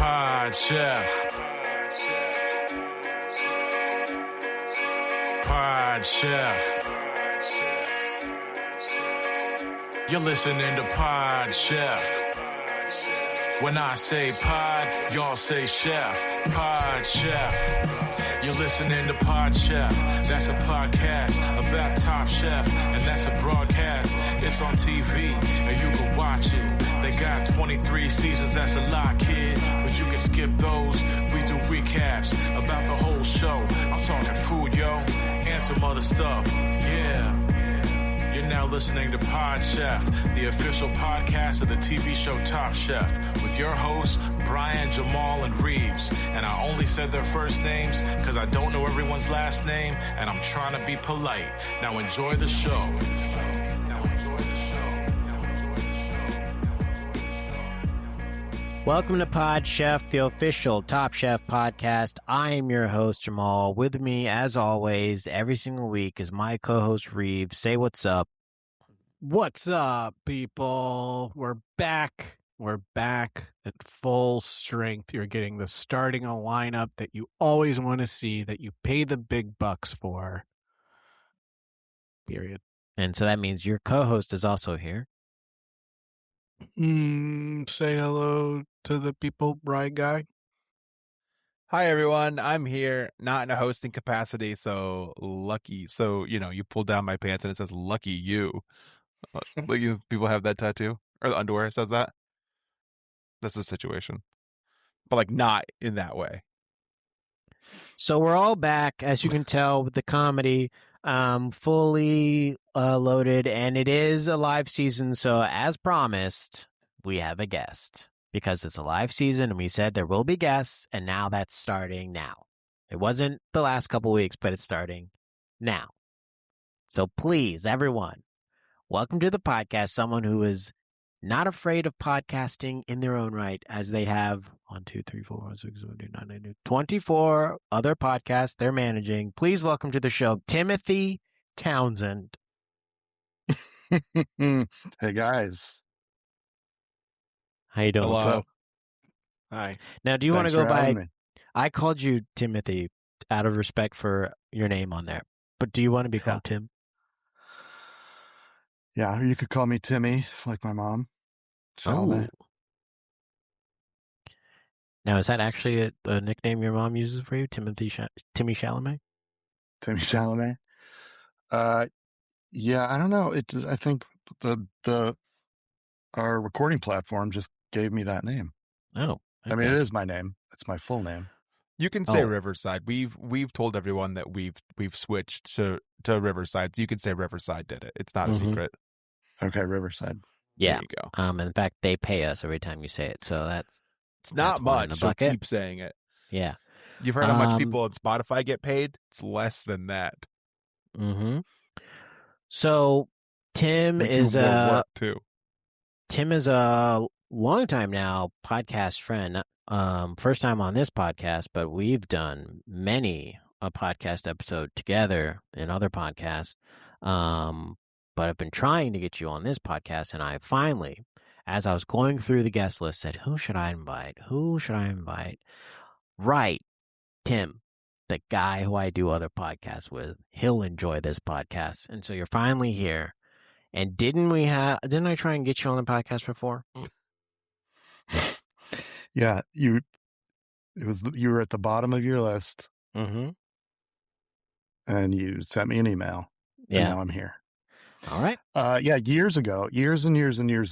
Pod Chef. Pod Chef. You're listening to Pod Chef. When I say pod, y'all say chef. Pod Chef. You're listening to Pod Chef. That's a podcast about Top Chef, and that's a broadcast. It's on TV, and you can watch it. They got 23 seasons, that's a lot, kid. But you can skip those. We do recaps about the whole show. I'm talking food, yo, and some other stuff. Yeah. You're now listening to Pod Chef, the official podcast of the TV show Top Chef, with your hosts, Bryan, Jamal, and Reaves. And I only said their first names because I don't know everyone's last name, and I'm trying to be polite. Now enjoy the show. Welcome to Pod Chef, the official Top Chef podcast. I am your host, Jamal. With me, as always, every single week is my co-host, Reeves. Say what's up. What's up, people? We're back. We're back at full strength. You're getting the starting a lineup that you always want to see, that you pay the big bucks for. Period. And so that means your co-host is also here. Say hello to the people, Bryan guy. Hi, everyone. I'm here, not in a hosting capacity, so lucky. So, you pull down my pants and it says, lucky you. Like people have that tattoo, or the underwear says that. That's the situation. But, not in that way. So we're all back, as you can tell, with the comedy fully loaded, and it is a live season. So as promised, we have a guest because it's a live season, and we said there will be guests, and now that's starting now. It wasn't the last couple weeks, but it's starting now. So please, everyone, welcome to the podcast, someone who is not afraid of podcasting in their own right, as they have 24 other podcasts they're managing. Please welcome to the show, Timothy Townsend. Hey, guys. How you doing? Hello. What's up? Hi. Now, do you want Thanks to go for having by... me. I called you Timothy out of respect for your name on there, but do you want to be called Tim? Yeah, you could call me Timmy, like my mom. Chalamet. Oh. Now, is that actually a nickname your mom uses for you, Timmy Chalamet? Timmy Chalamet. Yeah, I don't know. I think our recording platform just gave me that name. Oh, okay. I mean, it is my name. It's my full name. You can say Oh. Riverside. We've told everyone that we've switched to Riverside, so you can say Riverside did it. It's not a secret. Okay, Riverside. Yeah. There you go. In fact, they pay us every time you say it, so that's It's not That's one in much, the so bucket. keep saying it. yeah. You've heard how much people on Spotify get paid? It's less than that. Mm-hmm. So Tim They do is more a work, too. long time now podcast friend. First time on this podcast, but we've done many a podcast episode together in other podcasts. But I've been trying to get you on this podcast, and I finally, as I was going through the guest list, said, who should I invite? Who should I invite? Right, Tim, the guy who I do other podcasts with. He'll enjoy this podcast. And so you're finally here. And didn't I try and get you on the podcast before? Yeah, you were at the bottom of your list, Mm-hmm. and you sent me an email. And Yeah. now I'm here. All right. Yeah, years and years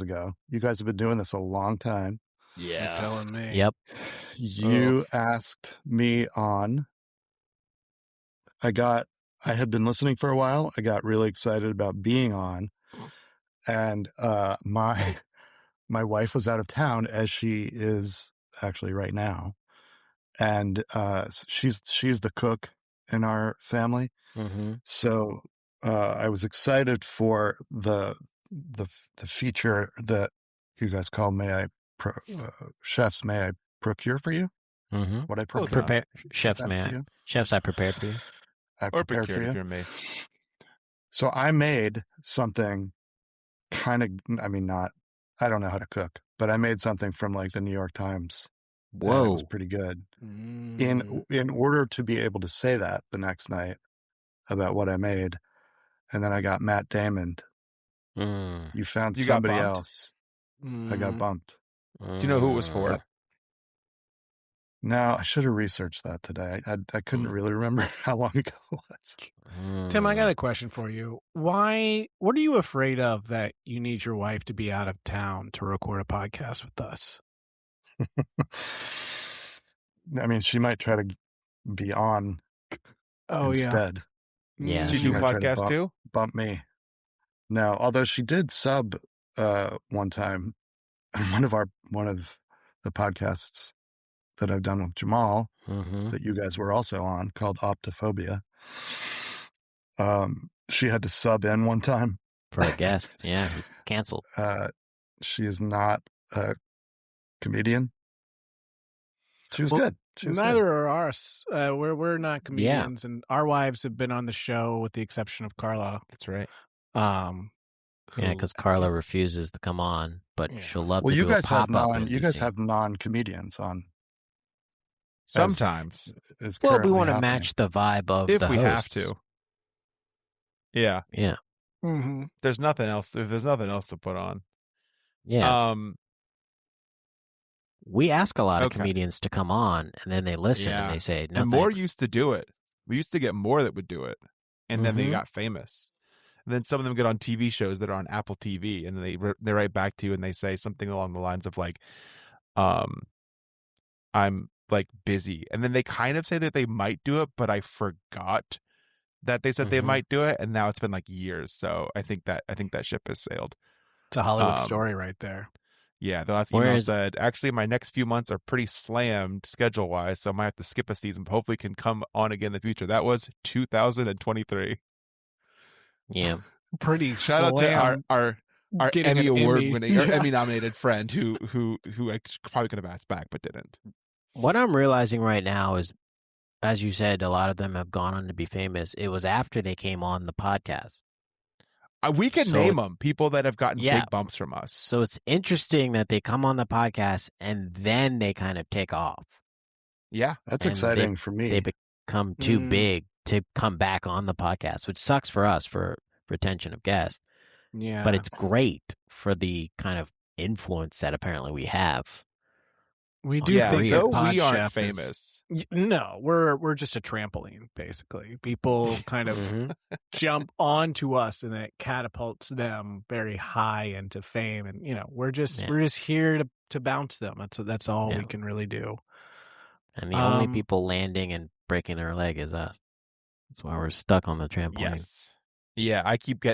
ago, you guys have been doing this a long time. You're telling me. Yep. You asked me on. I had been listening for a while. I got really excited about being on, and my wife was out of town, as she is actually right now, and she's the cook in our family. Mm-hmm. So I was excited for the feature that you guys call chefs, may I procure for you? Mm-hmm. What I procure? Prepare chefs, That man. to you? Chefs, I prepared for you. I Or prepared for procured if you. you're me. So I made something kind of, I don't know how to cook, but I made something from like the New York Times And it was Whoa. pretty good. Mm. In order to be able to say that the next night about what I made, and then I got Matt Damon. Mm. You found You got somebody bumped? else. I got bumped. Do you know who it was for? No, I should have researched that today. I couldn't really remember how long ago it was. Tim, I got a question for you. What are you afraid of that you need your wife to be out of town to record a podcast with us? I mean, she might try to be on instead. Yeah. Did She you do might try to podcast too? bump me. No, although she did sub one time on one of the podcasts that I've done with Jamal that you guys were also on, called Optophobia. She had to sub in one time For a guest. Yeah. He canceled. She is not a comedian. She was Well, good. She was Neither good. are us. We're not comedians, and our wives have been on the show with the exception of Carla. That's right. Yeah, because Carla refuses to come on, but Yeah. she'll love Well, to you do a guys have pop-up NBC. you guys have non-comedians on. Sometimes. Is Well, we currently want to happening. match the vibe of If the we have hosts. to. Yeah. Yeah. Mm-hmm. There's nothing else. If there's nothing else to put on. Yeah. We ask a lot of Okay. comedians to come on, and then they listen and Yeah. they say, no, And more thanks. used to do it. We used to get more that would do it. And then they Mhm. got famous. And then some of them get on TV shows that are on Apple TV, and then they write back to you and they say something along the lines of like, I'm like busy. And then they kind of say that they might do it, but I forgot that they said they Mhm. might do it, and now it's been like years. So I think that ship has sailed. It's a Hollywood story right there. Yeah, the last email Whereas- said, actually, my next few months are pretty slammed schedule-wise, so I might have to skip a season, but hopefully can come on again in the future. That was 2023. Yeah. Pretty Shout out to our getting Emmy an award Emmy. winning or Yeah. Emmy nominated friend who I probably could have asked back but didn't. What I'm realizing right now is, as you said, a lot of them have gone on to be famous. It was after they came on the podcast. We can So name them, people that have gotten Yeah. big bumps from us. So it's interesting that they come on the podcast and then they kind of take off. Yeah. That's And exciting for me. They become too big to come back on the podcast, which sucks for us for retention of guests. Yeah. But it's great for the kind of influence that apparently we have. We do Yeah, think we- that though Pod we aren't Chef is- famous. No, we're just a trampoline, basically. People kind of Mhm. jump onto us, and it catapults them very high into fame. And we're just here to bounce them. That's all Yeah. we can really do. And the only people landing and breaking their leg is us. That's why we're stuck on the trampoline. Yes. Yeah, I keep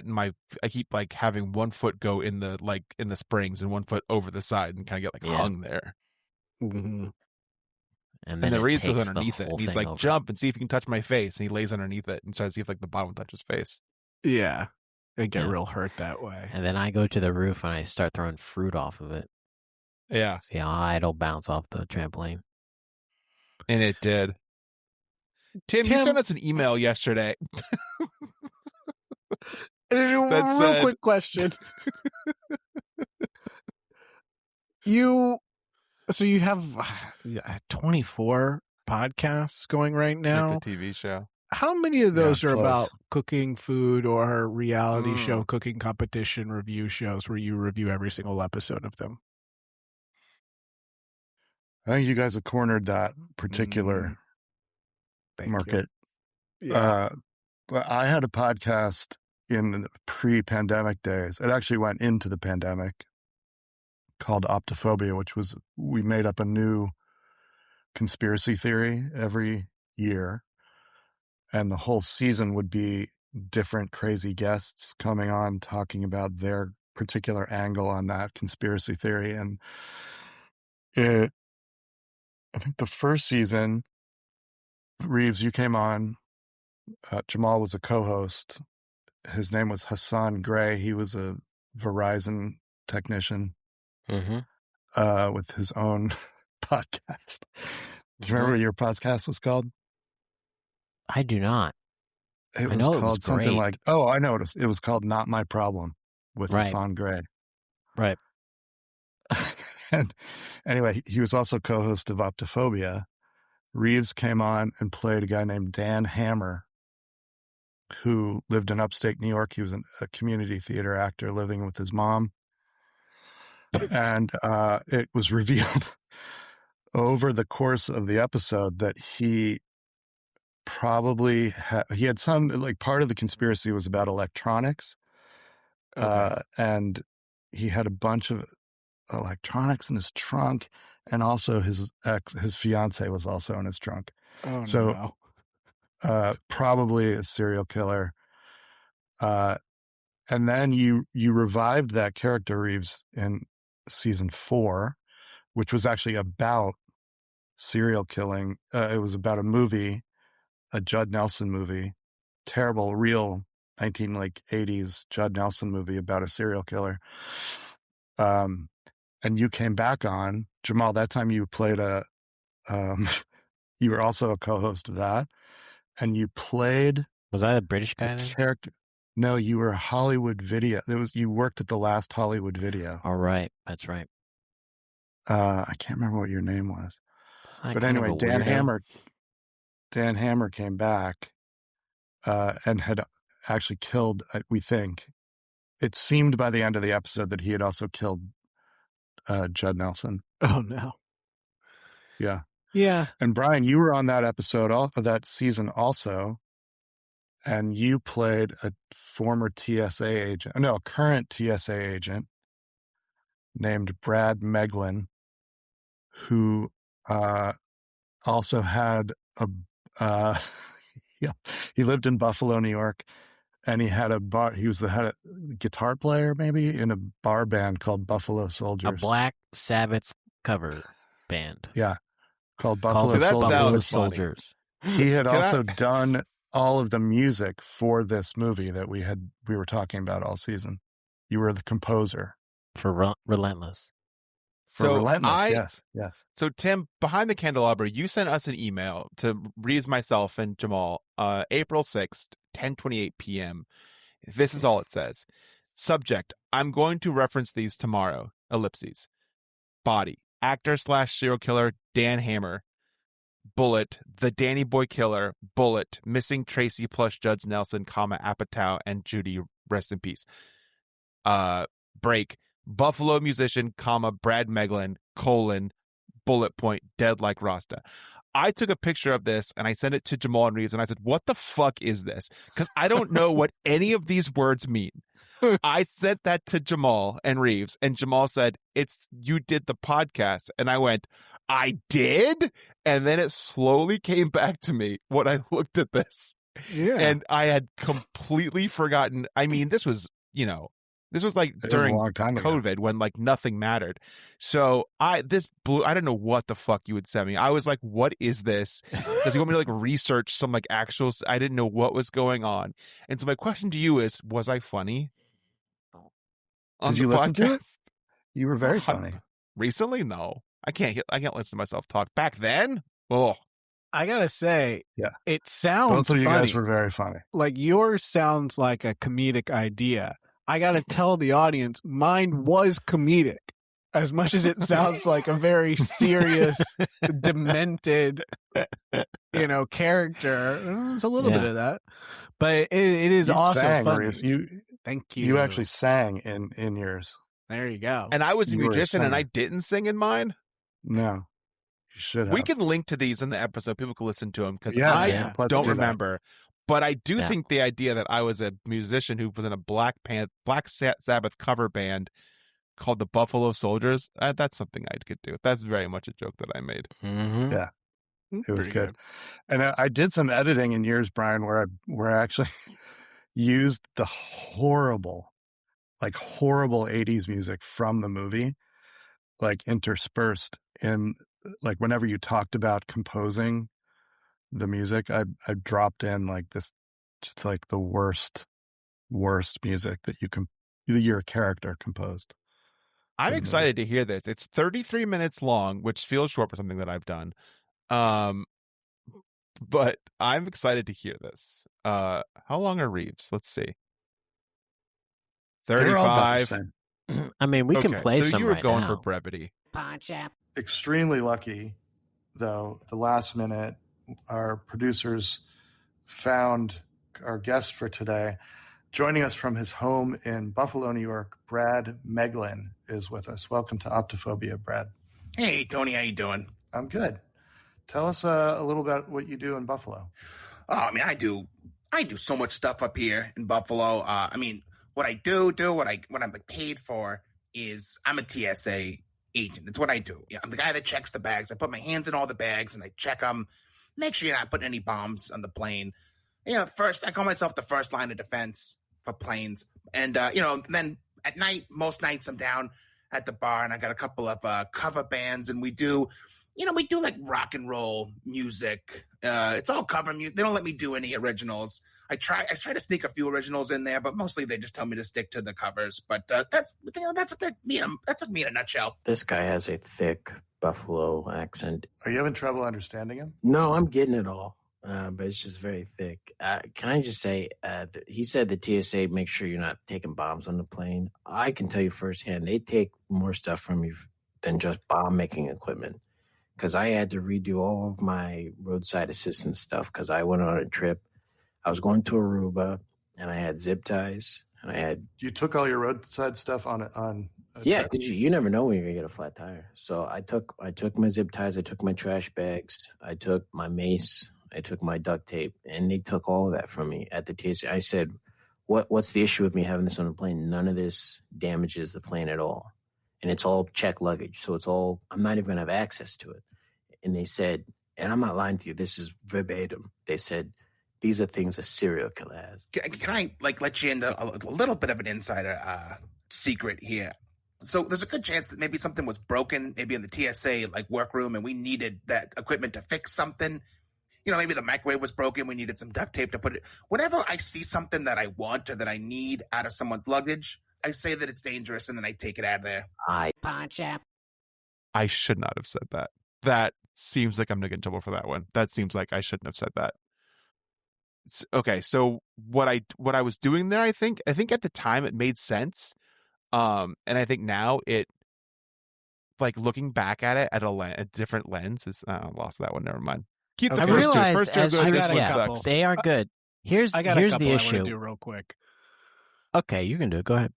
like having one foot go in the springs and one foot over the side and kind of get like Yeah. hung there. Mm-hmm. And And then then Reaves goes takes the underneath it. whole And he's thing like, over. jump and see if you can touch my face. And he lays underneath it and tries to see if like the bottom will touch his face. Yeah, I get Yeah. real hurt that way. And then I go to the roof and I start throwing fruit off of it. Yeah. See how high it'll bounce off the trampoline. And it did. Tim, you Tim- sent us an email yesterday. Real said- quick question. You have 24 podcasts going right now. Like the TV show. How many of those Yeah, are close. about cooking food or reality show cooking competition review shows where you review every single episode of them? I think you guys have cornered that particular Thank you. market. Yeah. But I had a podcast in the pre-pandemic days. It actually went into the pandemic, called Optophobia, which was, we made up a new conspiracy theory every year. And the whole season would be different crazy guests coming on, talking about their particular angle on that conspiracy theory. And I think the first season, Reaves, you came on. Jamal was a co-host. His name was Hassan Gray. He was a Verizon technician Mm-hmm. with his own podcast. Do you remember what your podcast was called? I do not. It I was know it was called something great. like, oh, I know what it was called, Not My Problem with Right. Hassan Gray. Right. And anyway, he was also co-host of Optophobia. Reaves came on and played a guy named Dan Hammer, who lived in upstate New York. He was a community theater actor living with his mom. And it was revealed over the course of the episode that he probably he had some, like, part of the conspiracy was about electronics. Okay. And he had a bunch of electronics in his trunk, and also his fiance was also in his trunk. Oh, So probably a serial killer. And then you revived that character, Reaves, in season 4, which was actually about serial killing. It was about a movie, a Judd Nelson movie, terrible, real 1980s Judd Nelson movie about a serial killer. And you came back on, Jamal. That time you played you were also a co-host of that, and you played. Was I a British guy a then? character. No, you were a Hollywood Video. You worked at the last Hollywood Video. All right, that's right. I can't remember what your name was, But anyway, Dan Hammer came back, and had actually killed. We think it seemed by the end of the episode that he had also killed Judd Nelson. Oh no. Yeah. Yeah. And Bryan, you were on that episode, that season also, and you played a former TSA agent, no, a current TSA agent named Brad Meglin, who also had he lived in Buffalo, New York, and he had a bar. He was the head guitar player, maybe, in a bar band called Buffalo Soldiers, A Black Sabbath cover band. Yeah, called Called Buffalo that Soldiers. sounds funny. Soldiers. He had also done all of the music for this movie that we were talking about all season. You were the composer For Relentless. for Relentless. Yes. So, Tim, behind the candelabra, you sent us an email to Reaves, myself, and Jamal, April 6th, 10:28 p.m. This is all it says. Subject: I'm going to reference these tomorrow. Ellipses. Body: actor / serial killer Dan Hammer. Bullet: the Danny Boy killer. Bullet: missing Tracy plus Judd Nelson, Apatow and Judy. Rest in peace. Break: Buffalo musician, Brad Meglin, : bullet point, dead like Rasta. I took a picture of this and I sent it to Jamal and Reaves, and I said, what the fuck is this? Because I don't know what any of these words mean. I sent that to Jamal and Reaves, and Jamal said, you did the podcast. And I went, I did? And then it slowly came back to me when I looked at this. Yeah. And I had completely forgotten. I mean, this was like during a long time ago. COVID, when like nothing mattered. So I don't know what the fuck you would send me. I was like, what is this? Does he want me to like research some like actual, I didn't know what was going on. And so my question to you is, was I funny? Did you listen to it? You were very funny. Recently? No. I can't listen to myself talk. Back then? Oh. I gotta say, Yeah. it sounds Both of you funny. guys were very funny. Like, yours sounds like a comedic idea. I gotta tell the audience, mine was comedic. As much as it sounds like a very serious, demented, character. There's a little bit of that. But it is You also sang, funny. Reaves. Thank you. You actually sang in yours. There you go. And I was a You were a musician and I singer. didn't sing in mine. No, you should have. We can link to these in the episode. People can listen to them because Yes, I let's don't do that. remember. But I do think the idea that I was a musician who was in a Black Sabbath cover band called the Buffalo Soldiers, that's something I could do. That's very much a joke that I made. Mm-hmm. Yeah. It was Pretty good. And I did some editing in yours, Bryan, where I actually used the horrible 80s music from the movie, like interspersed in, like, whenever you talked about composing the music, I dropped in like this, just like the worst music that your character composed. I'm the excited to hear this. It's 33 minutes long, which feels short for something that I've done. But I'm excited to hear this. How long are Reaves? Let's see. They're all about the 35. same. I mean, we can play so some you were right going now. for brevity. Extremely lucky, though, at the last minute, our producers found our guest for today. Joining us from his home in Buffalo, New York, Brad Meglin is with us. Welcome to Optophobia, Brad. Hey, Tony, how you doing? I'm good. Tell us a little about what you do in Buffalo. Oh, I mean, I do so much stuff up here in Buffalo. What I do, what I'm paid for is I'm a TSA agent. It's what I do. Yeah, I'm the guy that checks the bags. I put my hands in all the bags and I check them, make sure you're not putting any bombs on the plane. First, I call myself the first line of defense for planes. And, then at night, most nights I'm down at the bar and I got a couple of cover bands and we do like rock and roll music. It's all cover music. They don't let me do any originals. I try to sneak a few originals in there, but mostly they just tell me to stick to the covers. But that's me in a nutshell. This guy has a thick Buffalo accent. Are you having trouble understanding him? No, I'm getting it all, but it's just very thick. Can I just say, he said the TSA makes sure you're not taking bombs on the plane. I can tell you firsthand, they take more stuff from you than just bomb-making equipment. Because I had to redo all of my roadside assistance stuff because I went on a trip. I was going to Aruba, and I had zip ties, and I had... You took all your roadside stuff on yeah, because you never know when you're going to get a flat tire. So I took my zip ties, I took my trash bags, I took my mace, I took my duct tape, and they took all of that from me at the TSA. I said, what's the issue with me having this on the plane? None of this damages the plane at all. And it's all checked luggage. So it's all, I'm not even going to have access to it. And they said, and I'm not lying to you, this is verbatim. They said, these are things a serial killer has. Can I let you into a little bit of an insider secret here? So there's a good chance that maybe something was broken, maybe in the TSA workroom, and we needed that equipment to fix something. Maybe the microwave was broken. We needed some duct tape to put it. Whenever I see something that I want or that I need out of someone's luggage, I say that it's dangerous, and then I take it out of there. I should not have said that. That seems like I'm going to get in trouble for that one. That seems like I shouldn't have said that. Okay, so what I was doing there, I think at the time it made sense, and I think now it, looking back at it at a different lens, is I lost that one. Never mind. Keep the Okay. first two. realized First two are as good. I This got a one couple. sucks. They are good. Here's I got a couple the I issue. want to do real quick. Okay, you can do it. Go ahead.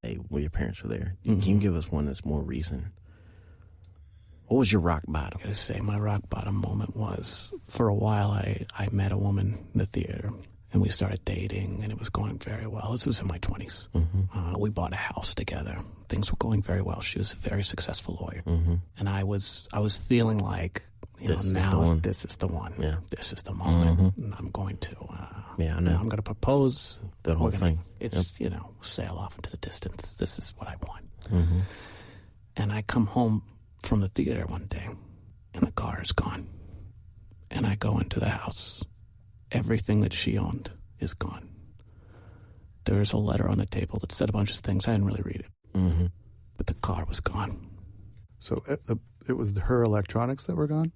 Hey, well, your parents were there. Can you give us one that's more recent? What was your rock bottom? I gotta say, my rock bottom moment was, for a while, I met a woman in the theater, and we started dating, and it was going very well. This was in my 20s. Mm-hmm. We bought a house together. Things were going very well. She was a very successful lawyer. Mm-hmm. And I was feeling like, This is now the one. this is the one. Yeah. This is the moment. Mm-hmm. And I'm going to, Yeah, I know. I'm going to propose. That whole We're gonna- thing. It's, sail off into the distance. This is what I want. Mm-hmm. And I come home from the theater one day, and the car is gone. And I go into the house. Everything that she owned is gone. There's a letter on the table that said a bunch of things. I didn't really read it. Mm-hmm. But the car was gone. So it was her electronics that were gone?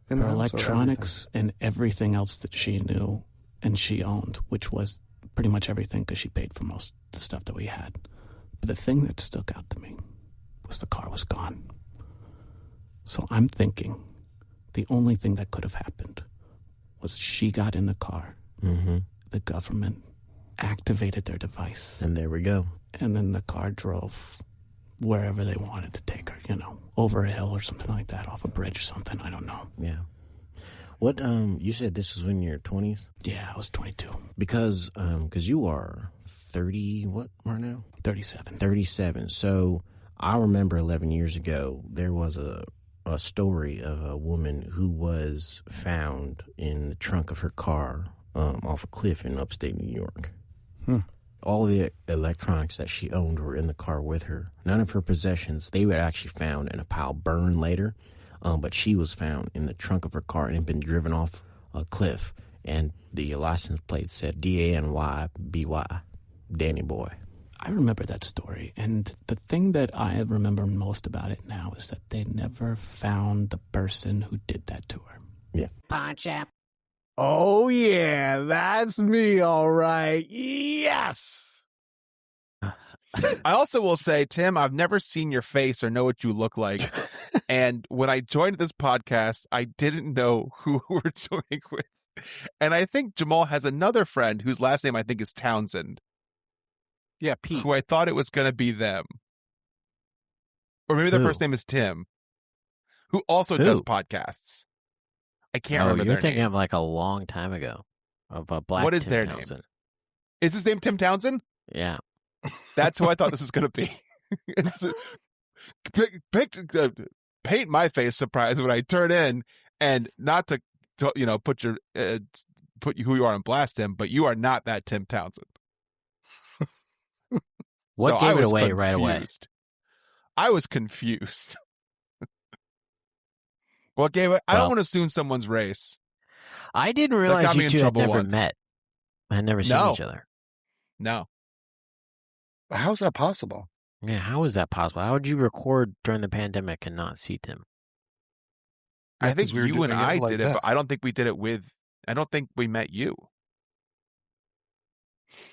In the Her house, or electronics and everything else that she knew and she owned, which was pretty much everything because she paid for most of the stuff that we had. But the thing that stuck out to me was the car was gone. So I'm thinking the only thing that could have happened was she got in the car, Mm-hmm. the government activated their device, And there we go. and then the car drove wherever they wanted to take her, over a hill or something like that, off a bridge or something, I don't know. Yeah. What, you said this was in your 20s? Yeah, I was 22. Because you are 30, what right now? 37. 37. So I remember 11 years ago, there was a story of a woman who was found in the trunk of her car off a cliff in upstate New York. All the electronics that she owned were in the car with her. None of her possessions, they were actually found in a pile burned later, but she was found in the trunk of her car and had been driven off a cliff. And the license plate said DANYBY, Danny Boy. I remember that story, and the thing that I remember most about it now is that they never found the person who did that to her. Yeah. Oh, yeah, that's me, all right. Yes. I also will say, Tim, I've never seen your face or know what you look like. And when I joined this podcast, I didn't know who we're joining with. And I think Jamal has another friend whose last name I think is Townsend, Yeah, Pete. who I thought it was going to be them. Or maybe their Who? first name is Tim, who also Who? does podcasts. I can't remember you're their thinking name. of like a long time ago of a black. What is Tim their Townsend. name? Is his name Tim Townsend? Yeah. That's who I thought this was going to be. Paint my face surprised when I turn in, and not to put who you are on blast, Tim, but you are not that Tim Townsend. What So gave I it was away right away? confused. I was confused. What gave it? I don't want to assume someone's race. I didn't That realize got me you in two had trouble never once. met. Had never seen No. each other. No. How's that possible? Yeah, how is that possible? How would you record during the pandemic and not see Tim? I Yeah, think 'cause we were you and doing it I like did it, but this. I don't think we did it with. I don't think we met you.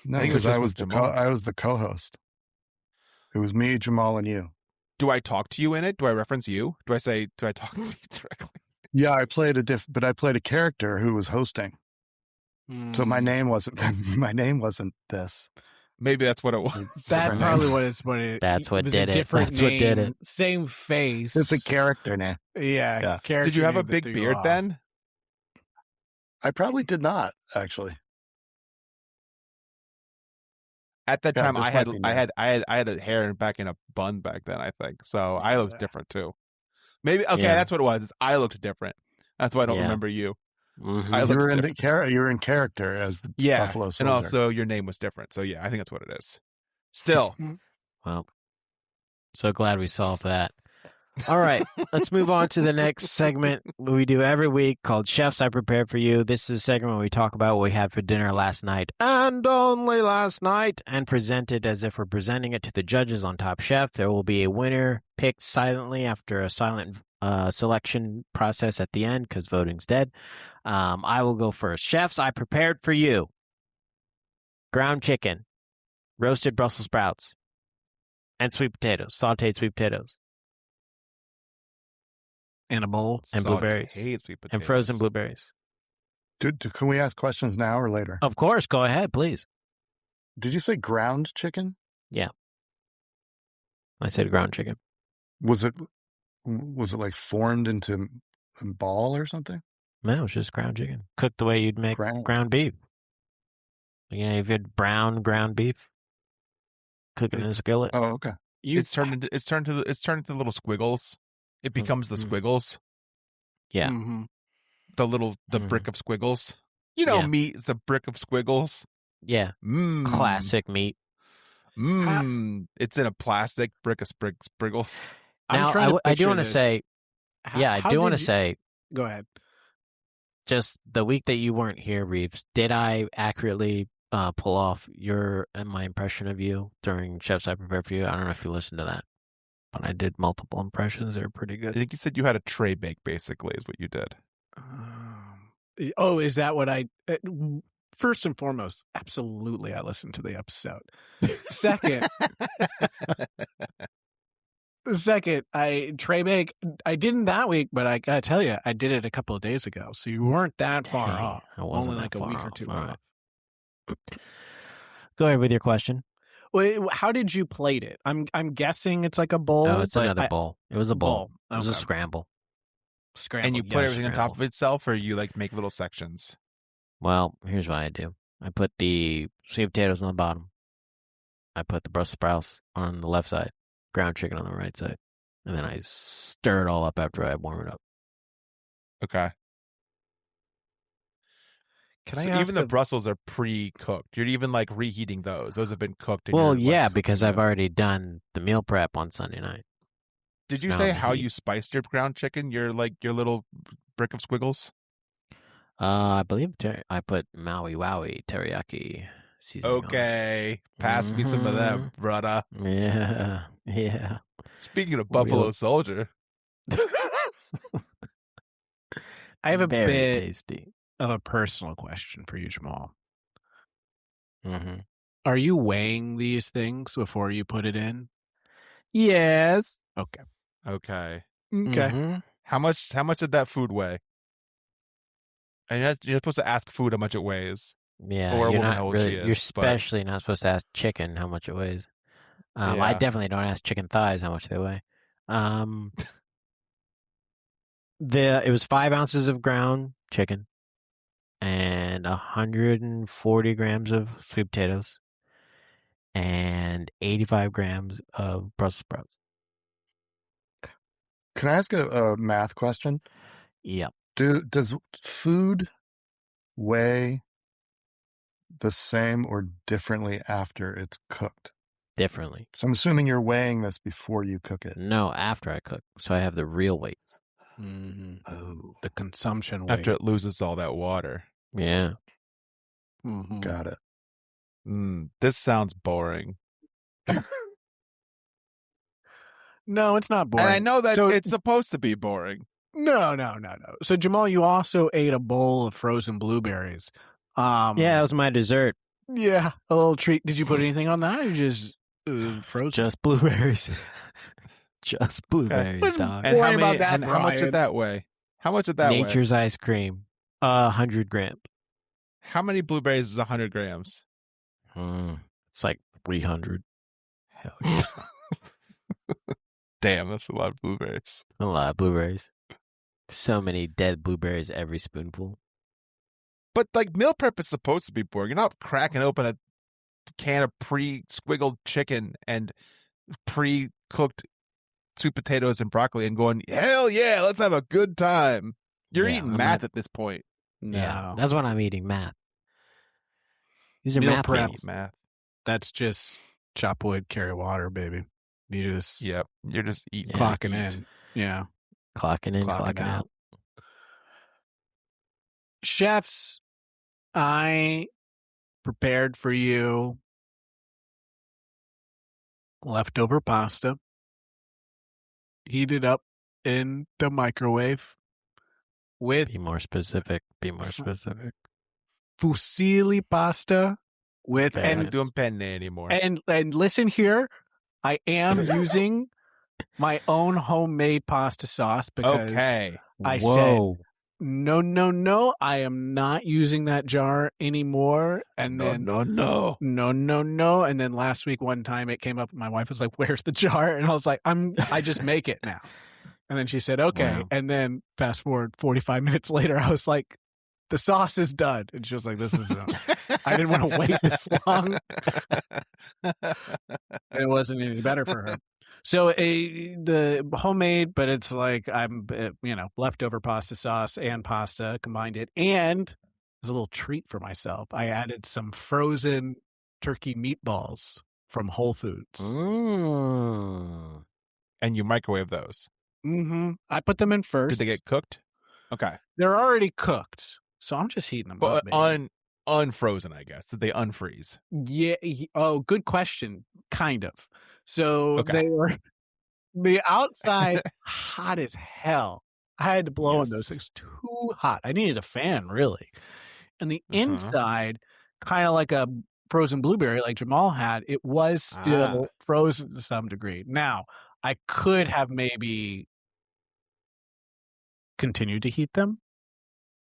No, I think it was because just with Jamal. I was the co-host. It was me, Jamal, and you. Do I talk to you in it? Do I reference you? Do I talk to you directly? Yeah, I played a character who was hosting. So my name wasn't this. Maybe that's what it was. It's a That different probably name. what it's what it. That's what was did a it. different That's what did name, it. Same face. It's a character name. Yeah. Yeah. Character Did you have name a that big threw you beard off. then? I probably did not actually. At that Yeah, time, this I might be new. had a hair back in a bun back then. I think so. I looked Yeah. different too. Maybe okay. Yeah. That's what it was. Is I looked different. That's why I don't Yeah. remember you. Mhm. I You looked were in different. you were in character as the Yeah, Buffalo and Soldier. also your name was different. So yeah, I think that's what it is. Still, Well, so glad we solved that. All right, let's move on to the next segment we do every week called Chefs I Prepared for You. This is a segment where we talk about what we had for dinner last night and only last night and present it as if we're presenting it to the judges on Top Chef. There will be a winner picked silently after a silent selection process at the end because voting's dead. I will go first. Chefs I Prepared for You. Ground chicken, roasted Brussels sprouts, and sweet potatoes, sauteed sweet potatoes. In a bowl. And blueberries. Sauteed sweet And frozen blueberries. Can we ask questions now or later? Of course. Go ahead, please. Did you say ground chicken? I said ground chicken. Was it like formed into a ball or something? No, it was just ground chicken. Cooked the way you'd make ground beef. You know, if you had brown ground beef, cook it in a skillet. Oh, okay. It's turned into little squiggles. It becomes the squiggles. Yeah. Mm-hmm. The brick of squiggles. You know, Yeah. meat is the brick of squiggles. Yeah. Mm. Classic meat. It's in a plastic brick of spriggles. Now, I do want to say, I do want to say, Go ahead. just the week that you weren't here, Reeves, did I accurately pull off my impression of you during Chefs I Prepared for You? I don't know if you listened to that, but I did multiple impressions. They're pretty I good. think you said you had a tray bake, basically, is what you did. Oh, is that what I? First and foremost, absolutely, I listened to the episode. Second, tray bake. I didn't that week, but I gotta tell you, I did it a couple of days ago. So you weren't that far Dang, off. I wasn't Only that like a far week or off, two all right. off. Go ahead with your question. Wait, how did you plate it? I'm guessing it's like a bowl. Oh, it's but another bowl. It was a bowl. It was a Okay. scramble. Scramble. And you put yes, everything on top scramble. of itself, or you like make little sections? Well, here's what I do. I put the sweet potatoes on the bottom. I put the Brussels sprouts on the left side, ground chicken on the right side, and then I stir it all up after I warm it up. Okay. Can So I ask even the Brussels are pre-cooked. You're even like reheating those. Those have been cooked. And Well, you're, yeah, like, because cooking I've them. already done the meal prep on Sunday night. Did you now say I'm how heat. you spiced your ground chicken? Your little brick of squiggles. I believe I put Maui Wowie teriyaki seasoning on it. Okay, pass me some of that, brother. Yeah. Speaking of Buffalo Real- Soldier, I have a Very bit tasty. of a personal question for you, Jamal. Mm-hmm. Are you weighing these things before you put it in? Yes. Okay. Okay. Mhm. How much did that food weigh? And you're supposed to ask food how much it weighs. Yeah, Or a you're woman not how old really. she You're is. But especially not supposed to ask chicken how much it weighs. I yeah. definitely don't ask chicken thighs how much they weigh. It was 5 ounces of ground chicken and 140 grams of sweet potatoes and 85 grams of Brussels sprouts. Can I ask a math question? Yep, Does food weigh the same or differently after it's cooked? differently. So I'm assuming you're weighing this before you cook it. No, after I cook, so I have the real weight. Mm-hmm. Oh, The consumption weight. After it loses all that water. Yeah. Mhm. got it. This sounds boring. No, it's not boring. And I know that So- it's supposed to be boring. No. So Jamal, you also ate a bowl of frozen blueberries. Yeah, that was my dessert. Yeah, a little treat. Did you put anything on that, or just frozen? Just blueberries. Just blueberries, What's dog. And Worry about that, how much Bryan. did that weigh? How much did that weigh? Nature's ice cream. 100 grams. How many blueberries is 100 grams? It's like 300. Hell yeah. Damn, that's a lot of blueberries. A lot of blueberries. So many dead blueberries every spoonful. But like meal prep is supposed to be boring. You're not cracking open a can of pre-squiggled chicken and pre-cooked sweet potatoes and broccoli and going, hell yeah, let's have a good time. You're Yeah, eating I'm math not- at this point. No, Yeah, that's what I'm eating, math. These are Meal math prep. games. Math. that's just chop wood, carry water, baby. You just Yep. You're just eating. Yeah. clocking to eat. in. Yeah, Clocking in, Clocking clocking out. out. chefs, I prepared for you leftover pasta. Heated up in the microwave with Be more specific. Be more specific. fusilli pasta with Very I'm not good. doing penne anymore. and listen here, I am using my own homemade pasta sauce because Okay. I Whoa. no, I am not using that jar anymore. And then no. no. And then last week, one time it came up, my wife was like, "Where's the jar?" And I was like, I just make it now. And then she said, "Okay." Wow. And then fast forward 45 minutes later, I was like, "The sauce is done." And she was like, "This is I didn't want to wait this long." It wasn't any better for her. So the homemade, but it's like I'm, leftover pasta sauce and pasta, combined it. And as a little treat for myself, I added some frozen turkey meatballs from Whole Foods. Mm. And you microwave those. Mm-hmm. I put them in first. Did they get cooked? Okay. They're already cooked, so I'm just heating them up. But Baby. unfrozen, I guess. Did they unfreeze? Yeah. Oh, good question. Kind of. So Okay. they were the outside hot as hell. I had to blow on those things too hot. I needed a fan, really. And the inside, kind of like a frozen blueberry, like Jamal had, it was still frozen to some degree. Now, I could have maybe continued to heat them,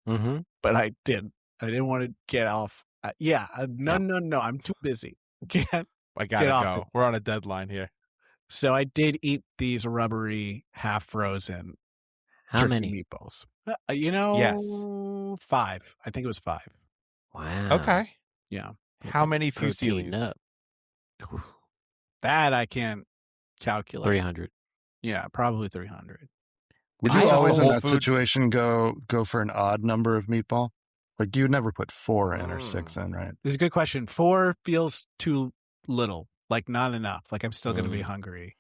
Mm-hmm. but I didn't. I didn't want to get off. No. I'm too busy. Can't. I gotta Get off go. We're on a deadline here. So I did eat these rubbery, half frozen How turkey many? meatballs. Yes. 5. I think it was 5. Wow. Okay. Yeah. How many Protein fusillis? up. That I can't calculate. 300. Yeah, probably 300. Would I you have always in Whole that Food- situation go for an odd number of meatball? Like you would never put 4 in or 6 in, right? This is a good question. 4 feels too little, like not enough. Like I'm still going to be hungry.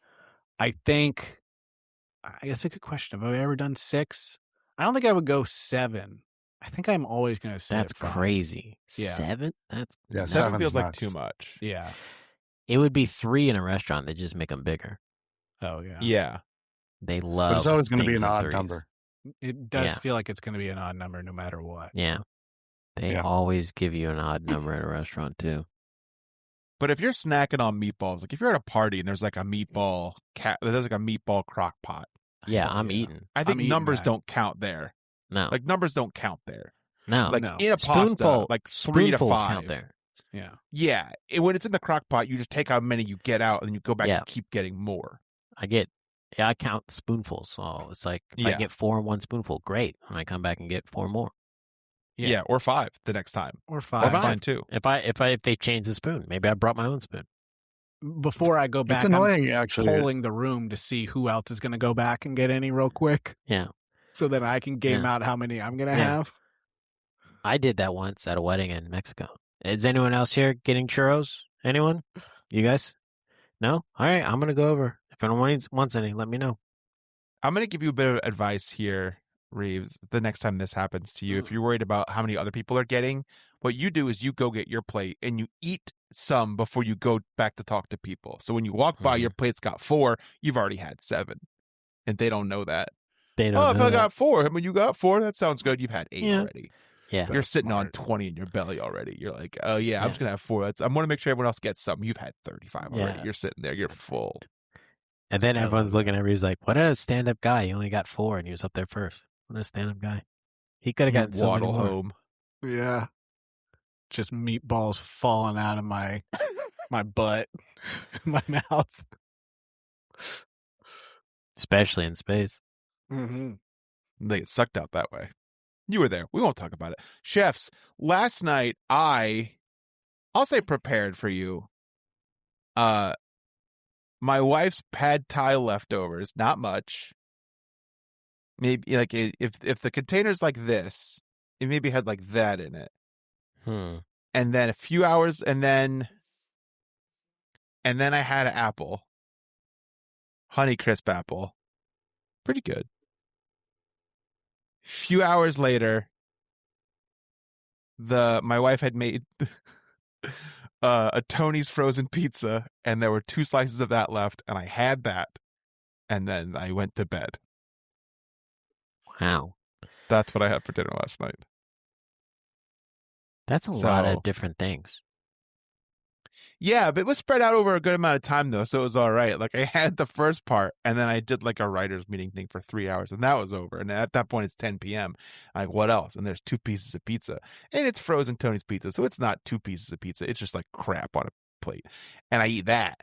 I think, it's a good question. Have I ever done 6? I don't think I would go 7. I think I'm always going to say That's crazy. Yeah. 7? That's Yeah, nuts. 7 seven's feels like nuts. too much. Yeah. It would be 3 in a restaurant. They just make them bigger. Oh, yeah. Yeah. They love. But it's always going to be things an in odd 3s. number. It does Yeah. feel like it's going to be an odd number no matter what. Yeah. They Yeah. always give you an odd number at a restaurant too. But if you're snacking on meatballs, like if you're at a party and there's like a meatball there's like a meatball crock pot. Yeah, I'm eating. I think I'm eating numbers that. don't count there. No, Like numbers don't count there. no. Like no. in a Spoonful, pasta, like 3 to spoonfuls 5. count there. Yeah. Yeah, when it's in the crock pot, you just take how many you get out, and then you go back Yeah. and keep getting more. I count spoonfuls. So it's like if I Yeah. get 4 in one spoonful, great. And I come back and get 4 more. Yeah, or 5 the next time. Or That's 5. five. fine too. If they change the spoon, maybe I brought my own spoon. Before I go back, It's annoying, actually. polling the room to see who else is going to go back and get any real quick. Yeah. So that I can game out how many I'm going to Yeah. have. I did that once at a wedding in Mexico. Is anyone else here getting churros? Anyone? You guys? No? All right, I'm going to go over. If anyone wants any, let me know. I'm going to give you a bit of advice here, Reaves, the next time this happens to you. If you're worried about how many other people are getting, what you do is you go get your plate and you eat some before you go back to talk to people. So when you walk by, your plate's got 4, you've already had 7. And they don't know that. They don't know I that. got 4. I mean, you got 4. That sounds good. You've had 8 Yeah. already. Yeah. You're sitting on 20 in your belly already. You're like, oh, yeah, I'm just going to have 4. I want to make sure everyone else gets some. You've had 35 already. Yeah. You're sitting there. You're full. And then I everyone's love looking at Reeves like, what a stand-up guy. He only got 4 and he was up there first. What a stand-up guy. He could have gotten so many waddle more. home. Yeah. Just meatballs falling out of my butt, my mouth. Especially in space. Mm-hmm. They get sucked out that way. You were there. We won't talk about it. Chefs, last night I'll say prepared for you. My wife's pad thai leftovers, not much. Maybe like if the container's like this, it maybe had like that in it. And then a few hours and then I had an apple. Honeycrisp apple. Pretty good. Few hours later, my wife had made a Tony's frozen pizza, and there were 2 slices of that left, and I had that, and then I went to bed. Wow. That's what I had for dinner last night. That's a lot So- of different things. Yeah, but it was spread out over a good amount of time, though, so it was all right. Like, I had the first part, and then I did, like, a writer's meeting thing for 3 hours, and that was over. And at that point, it's 10 p.m. I'm like, what else? And there's 2 pieces of pizza. And it's frozen Tony's pizza, so it's not 2 pieces of pizza. It's just, like, crap on a plate. And I eat that.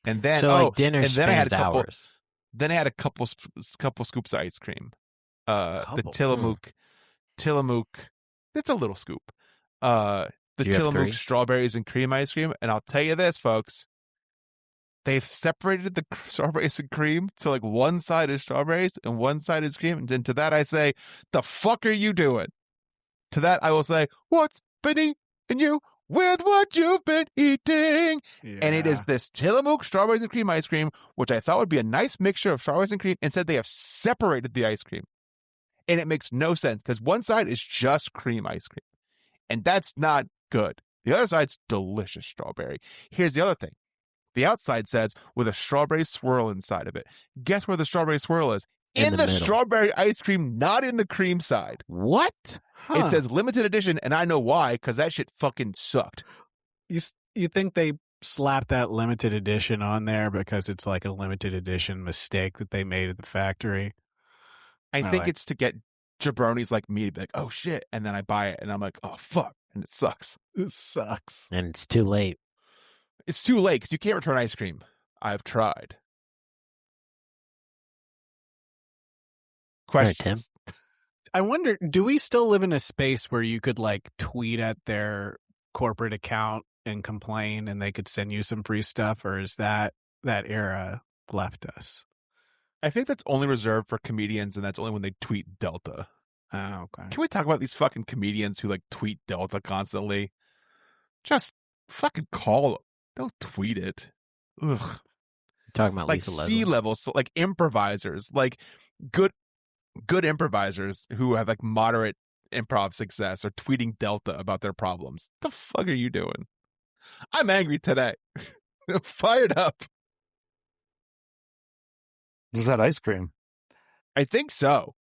And then, So like dinner and then I had spans a couple, hours. Then I had a couple scoops of ice cream. The Couple. Tillamook. It's a little scoop. The Do you have Tillamook 3? strawberries and cream ice cream. And I'll tell you this, folks. They've separated the strawberries and cream. So like one side is strawberries and one side is cream. And then to that I say, the fuck are you doing? To that I will say, what's been eating you with what you've been eating? Yeah. And it is this Tillamook strawberries and cream ice cream, which I thought would be a nice mixture of strawberries and cream. Instead, they have separated the ice cream. And it makes no sense because one side is just cream ice cream. And that's not good. The other side's delicious strawberry. Here's the other thing. The outside says with a strawberry swirl inside of it. Guess where the strawberry swirl is? In In the the middle. strawberry ice cream, not in the cream side. What? Huh. It says limited edition, and I know why, because that shit fucking sucked. You think they slapped that limited edition on there because it's like a limited edition mistake that they made at the factory? I They're think like- it's to get jabronis like me to be like, oh shit, and then I buy it, and I'm like, oh fuck, and it sucks. It sucks. And it's too late. It's too late because you can't return ice cream. I've tried. right, Questions? I wonder, do we still live in a space where you could like tweet at their corporate account and complain and they could send you some free stuff, or is that era left us? I think that's only reserved for comedians, and that's only when they tweet Delta. Oh, okay. Can we talk about these fucking comedians who like tweet Delta constantly? Just fucking call them. Don't tweet it. Ugh. You're talking about Like Lisa Leslie. C-level, so like improvisers, like good improvisers who have like moderate improv success are tweeting Delta about their problems. The fuck are you doing? I'm angry today. I'm fired up. Is that ice cream? I think so.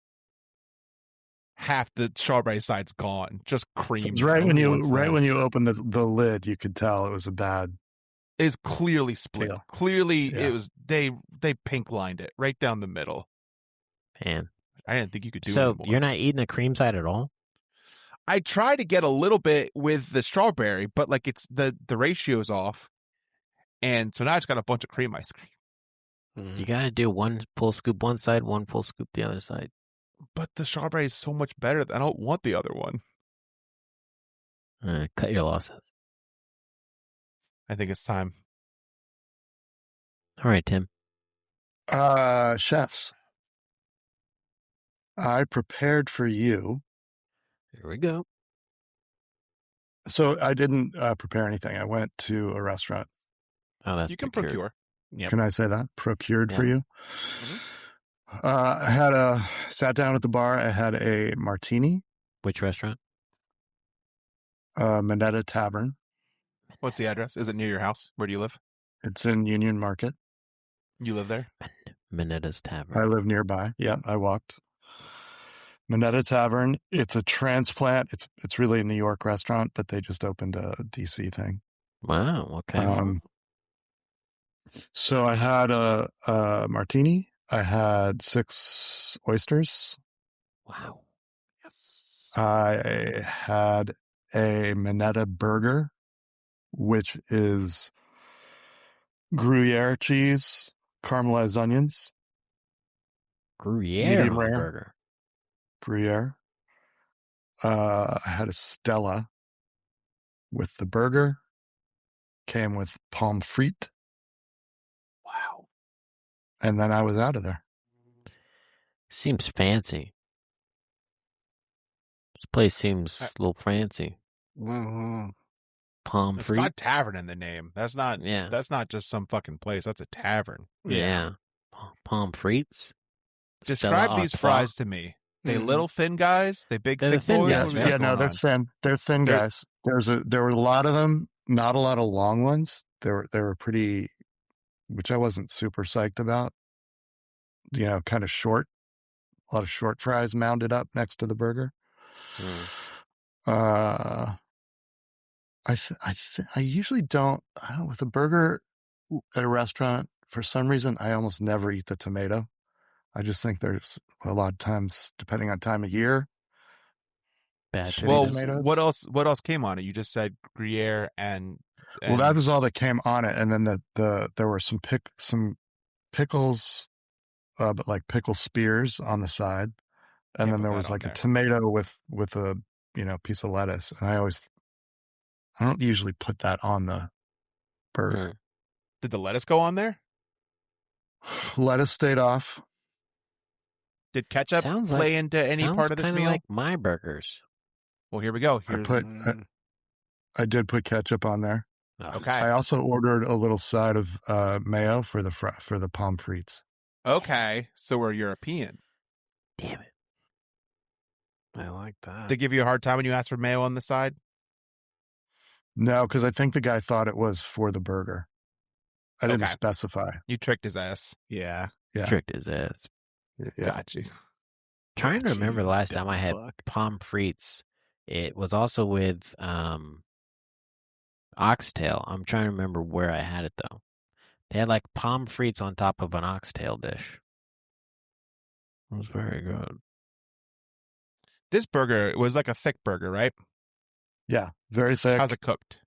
half the strawberry side's gone. Just cream. So right when What's you opened the lid, you could tell it was a bad. is clearly split. Deal. Clearly, Yeah. it was they pink lined it right down the middle. Man. I didn't think you could do So anymore. you're not eating the cream side at all? I try to get a little bit with the strawberry, but like it's the ratio's off, and so now I just got a bunch of cream ice cream. You got to do one full scoop one side, one full scoop the other side. But the strawberry is so much better that I don't want the other one. Cut your losses. I think it's time. All right, Tim. Chefs, I prepared for you. Here we go. So I didn't prepare anything. I went to a restaurant. Oh, that's You can procured. procure. Yep. Can I say that? Procured for Yeah. you. I sat down at the bar. I had a martini, Which restaurant? Minetta Tavern. What's the address? Is it near your house? Where do you live? It's in Union Market. You live there? Minetta's Tavern. I live nearby. Yeah, I walked. Minetta Tavern. It's a transplant. It's really a New York restaurant, but they just opened a DC thing. Wow. Okay. So I had a martini. I had 6 oysters. Wow. I had a Minetta burger, which is Gruyere cheese, caramelized onions, Gruyere medium on the rare. burger. Gruyere. I had a Stella with the burger. Came with pommes frites. Wow. And then I was out of there. Seems fancy. This place seems a little fancy. Mhm. Palm It's fruit. got tavern in the name. That's not. Yeah. That's not just some fucking place. That's a tavern. Yeah. Palm frites. Describe Stella these Artois. fries to me. They little thin guys. They big They're the thick thin boys. guys, What do we right? got Yeah, no, going they're on? thin. They're thin They're- guys. There were a lot of them, not a lot of long ones. They were pretty, which I wasn't super psyched about. You know, kind of short. A lot of short fries mounded up next to the burger. I usually don't. I don't with a burger at a restaurant. For some reason, I almost never eat the tomato. I just think there's a lot of times, depending on time of year. Bad Shitty Well, tomatoes. what else? What else came on it? You just said Gruyere and. Well, that was all that came on it, and then there were some pickles, but like pickle spears on the side, and Can't then put there that was on like there. a tomato with a piece of lettuce, and I don't usually put that on the burger. Did the lettuce go on there? Lettuce stayed off. Did ketchup Sounds play like- into any Sounds part of this kinda meal? like my burgers. Well, here we go. I Here's put I did put ketchup on there. Oh, okay. I also ordered a little side of mayo for the pommes frites. Okay, so we're European. damn it. I like that. They give you a hard time when you ask for mayo on the side? No, because I think the guy thought it was for the burger. I didn't Okay. specify. You tricked his ass. Yeah. Yeah. Tricked his ass. Yeah. Got you. Trying to Gotcha, remember the you last time I had dumb fuck. pommes frites. It was also with oxtail. I'm trying to remember where I had it though. They had like pommes frites on top of an oxtail dish. It was very good. This burger was like a thick burger, right? Yeah, very thick. How's it cooked?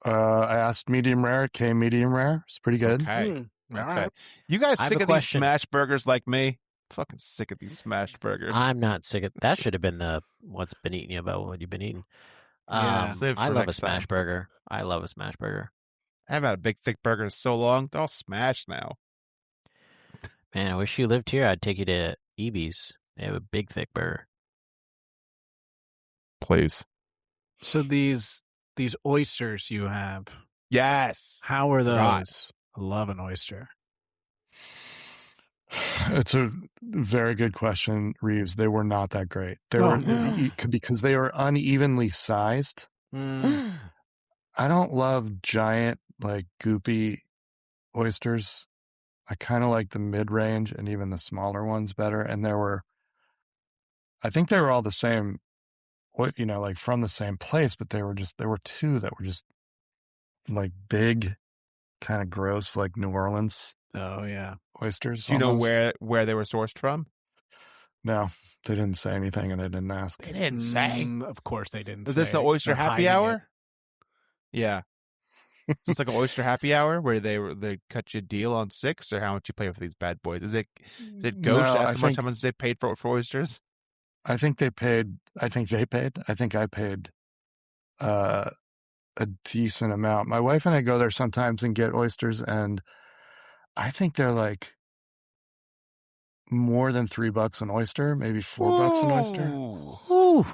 I asked medium rare. It came medium rare. It's pretty good. Okay. Mm, all Okay. right. You guys I have sick a of these question. smash burgers like me? Fucking sick of these smashed burgers. I'm not sick of that. Should have been the what's been eating you about what you've been eating. Yeah, save I for love a next smash time. burger. I love a smash burger. I haven't had a big thick burger in so long. They're all smashed now. Man, I wish you lived here. I'd take you to Eby's. They have a big thick burger. Please. So these oysters you have, Yes. how are those? Right. I love an oyster. It's a very good question, Reeves. They were not that great. They Oh, were no. because they were unevenly sized. Mm. I don't love giant, like goopy oysters. I kind of like the mid range and even the smaller ones better. And I think they were all the same, like from the same place, but there were two that were just like big, kind of gross, like New Orleans. Oh yeah, oysters. Do you know almost. where they were sourced from? No, they didn't say anything, and I didn't ask. They didn't say. Of course they didn't. Is this an oyster happy hour? Yeah. Is this like an oyster happy hour where they cut you a deal on 6, or how much you pay for these bad boys? Did Ghost ask how much they paid for oysters? I think they paid. I think I paid a decent amount. My wife and I go there sometimes and get oysters, and I think they're like more than $3 an oyster, maybe $4 an oyster. Ooh.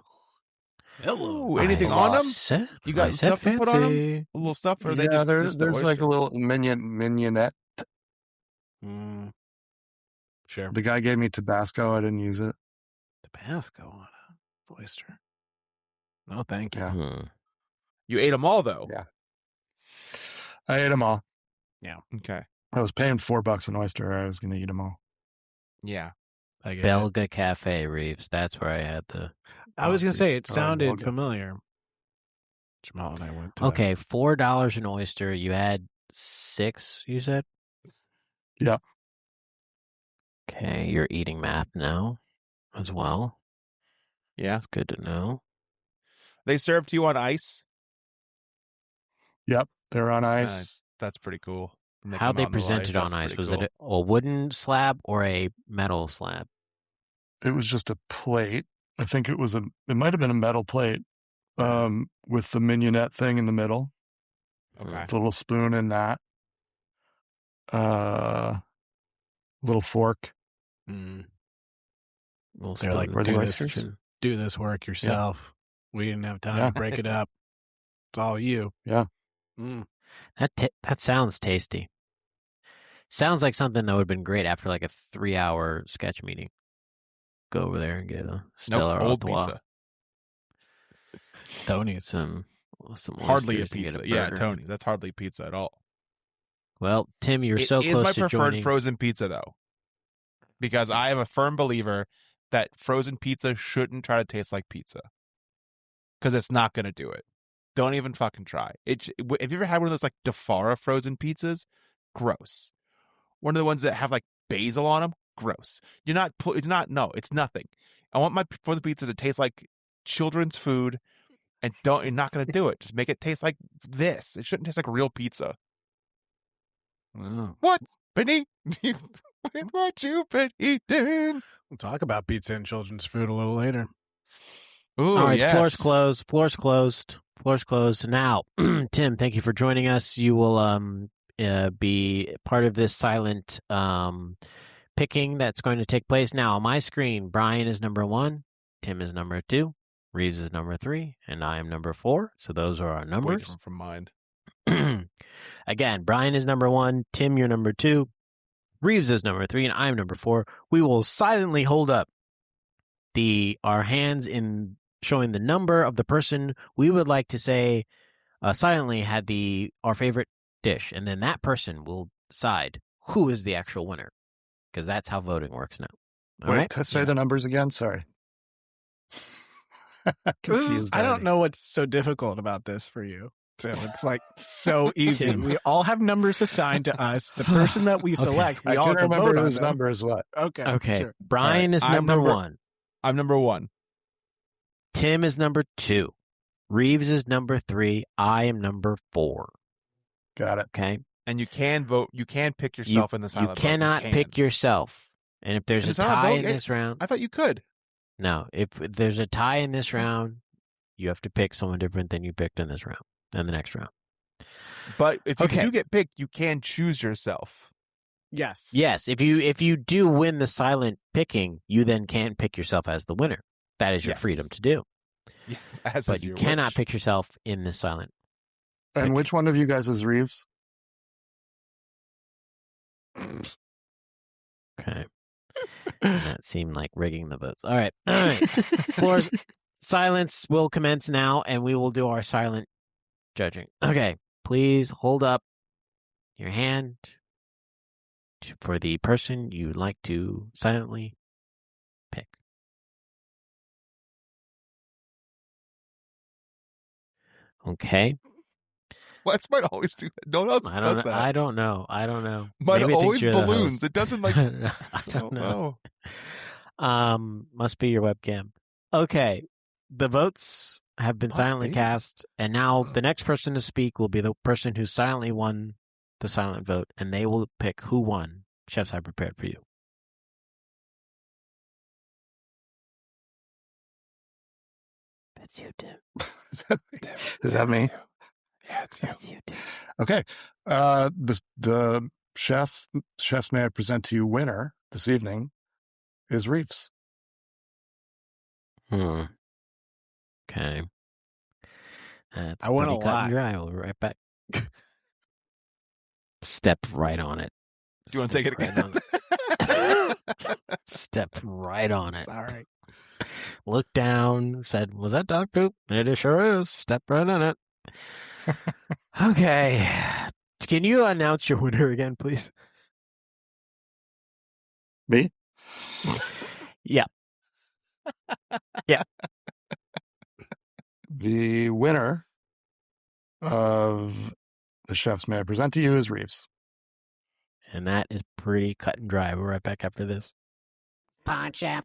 Hello. Anything on them? You got stuff to put on them? A little stuff, or they just there's like a little mignonette. Sure. The guy gave me Tabasco. I didn't use it. Tabasco on a oyster. No, thank you. Yeah. You ate them all, though. Yeah. I ate them all. Yeah. Okay. I was paying $4 an oyster. I was going to eat them all. Yeah. Belga Cafe, Reeves. That's where I had the. I was going to say, it sounded Belga. familiar. Jamal and I went to Okay, $4 an oyster. You had 6, you said? Yep. Okay, you're eating math now as well. Yeah. That's good to know. They served you on ice? Yep. They're on ice. That's pretty cool. How'd they present it on ice? Was it a wooden slab or a metal slab? It was just a plate. I think it might have been a metal plate with the mignonette thing in the middle. Okay. The little spoon in that. Little fork. They're like, for the oysters. Do this work yourself. We didn't have time to break it up. It's all you. Yeah. That sounds tasty. Sounds like something that would have been great after like a 3-hour sketch meeting. Go over there and get a Stella old Artois. pizza. Tony's some hardly a oysters to get pizza. a Yeah, burger. Tony. That's hardly pizza at all. Well, Tim, you're so It close is my to preferred joining. frozen pizza, though, because I am a firm believer that frozen pizza shouldn't try to taste like pizza, because it's not going to do it. Don't even fucking try. Have you ever had one of those like DeFara frozen pizzas? Gross. One of the ones that have like basil on them? Gross. No, it's nothing. I want my frozen pizza to taste like children's food, and you're not going to do it. Just make it taste like this. It shouldn't taste like real pizza. Oh. What, Benny? What you been eating? We'll talk about pizza and children's food a little later. Ooh, All right, yes. floor's closed. Floor's closed. Now, Tim, thank you for joining us. You will be part of this silent picking that's going to take place. Now, on my screen, Bryan is number 1, Tim is number 2, Reeves is number 3, and I am number 4. So those are our Way numbers. different from mine. Again, Bryan is number 1, Tim, you're number 2, Reeves is number 3, and I'm number 4. We will silently hold up our hands in showing the number of the person we would like to say silently had our favorite dish, and then that person will decide who is the actual winner, because that's how voting works now. All right? Say the numbers again. Sorry. I don't know what's so difficult about this for you. So it's like so easy. Tim. We all have numbers assigned to us. The person that we select, we I all can't can remember vote on whose them. number is what. Okay. Sure. Bryan is I'm number 1. I'm number 1. Tim is number 2. Reeves is number 3. I am number 4. Got it. Okay. And you can vote. You can pick yourself in the silent vote. You cannot can. pick yourself. And if there's In a the silent tie vote, in this round, I thought you could. no. If there's a tie in this round, you have to pick someone different than you picked in this round, in the next round. But if you Okay. do get picked, you can choose yourself. Yes. Yes, if you do win the silent picking, you then can pick yourself as the winner. That is your Yes. freedom to do. Yes, as But is you your cannot wish. pick yourself in this silent. And which one of you guys is Reeves? Okay. That seemed like rigging the votes. All right. All right. Floor's silence will commence now, and we will do our silent judging. Okay. Please hold up your hand for the person you'd like to silently pick. Okay. What's mine always do that? No one else I does don't. that. I don't know. Mine Maybe it thinks always you're the balloons. host. It doesn't like. I don't know. Must be your webcam. Okay. The votes have been Must silently be. cast, and now the next person to speak will be the person who silently won the silent vote, and they will pick who won. Chefs, I prepared for you. That's you, Tim. Is that me? Yeah, it's you. That's you, Tim. Okay. The chefs may I present to you winner this evening is Reaves. Okay. That's I wanna pretty cut and lie. dry. We'll be right back. Step right on it. Do you want to take it Step again? right on it. Step right on it. Sorry. Looked down, said, "Was that dog poop?" It sure is. Step right on it. Okay. Can you announce your winner again, please? Me? Yeah. The winner of the chefs may I present to you is Reaves. And that is pretty cut and dry. We're right back after this. Pawn Chef.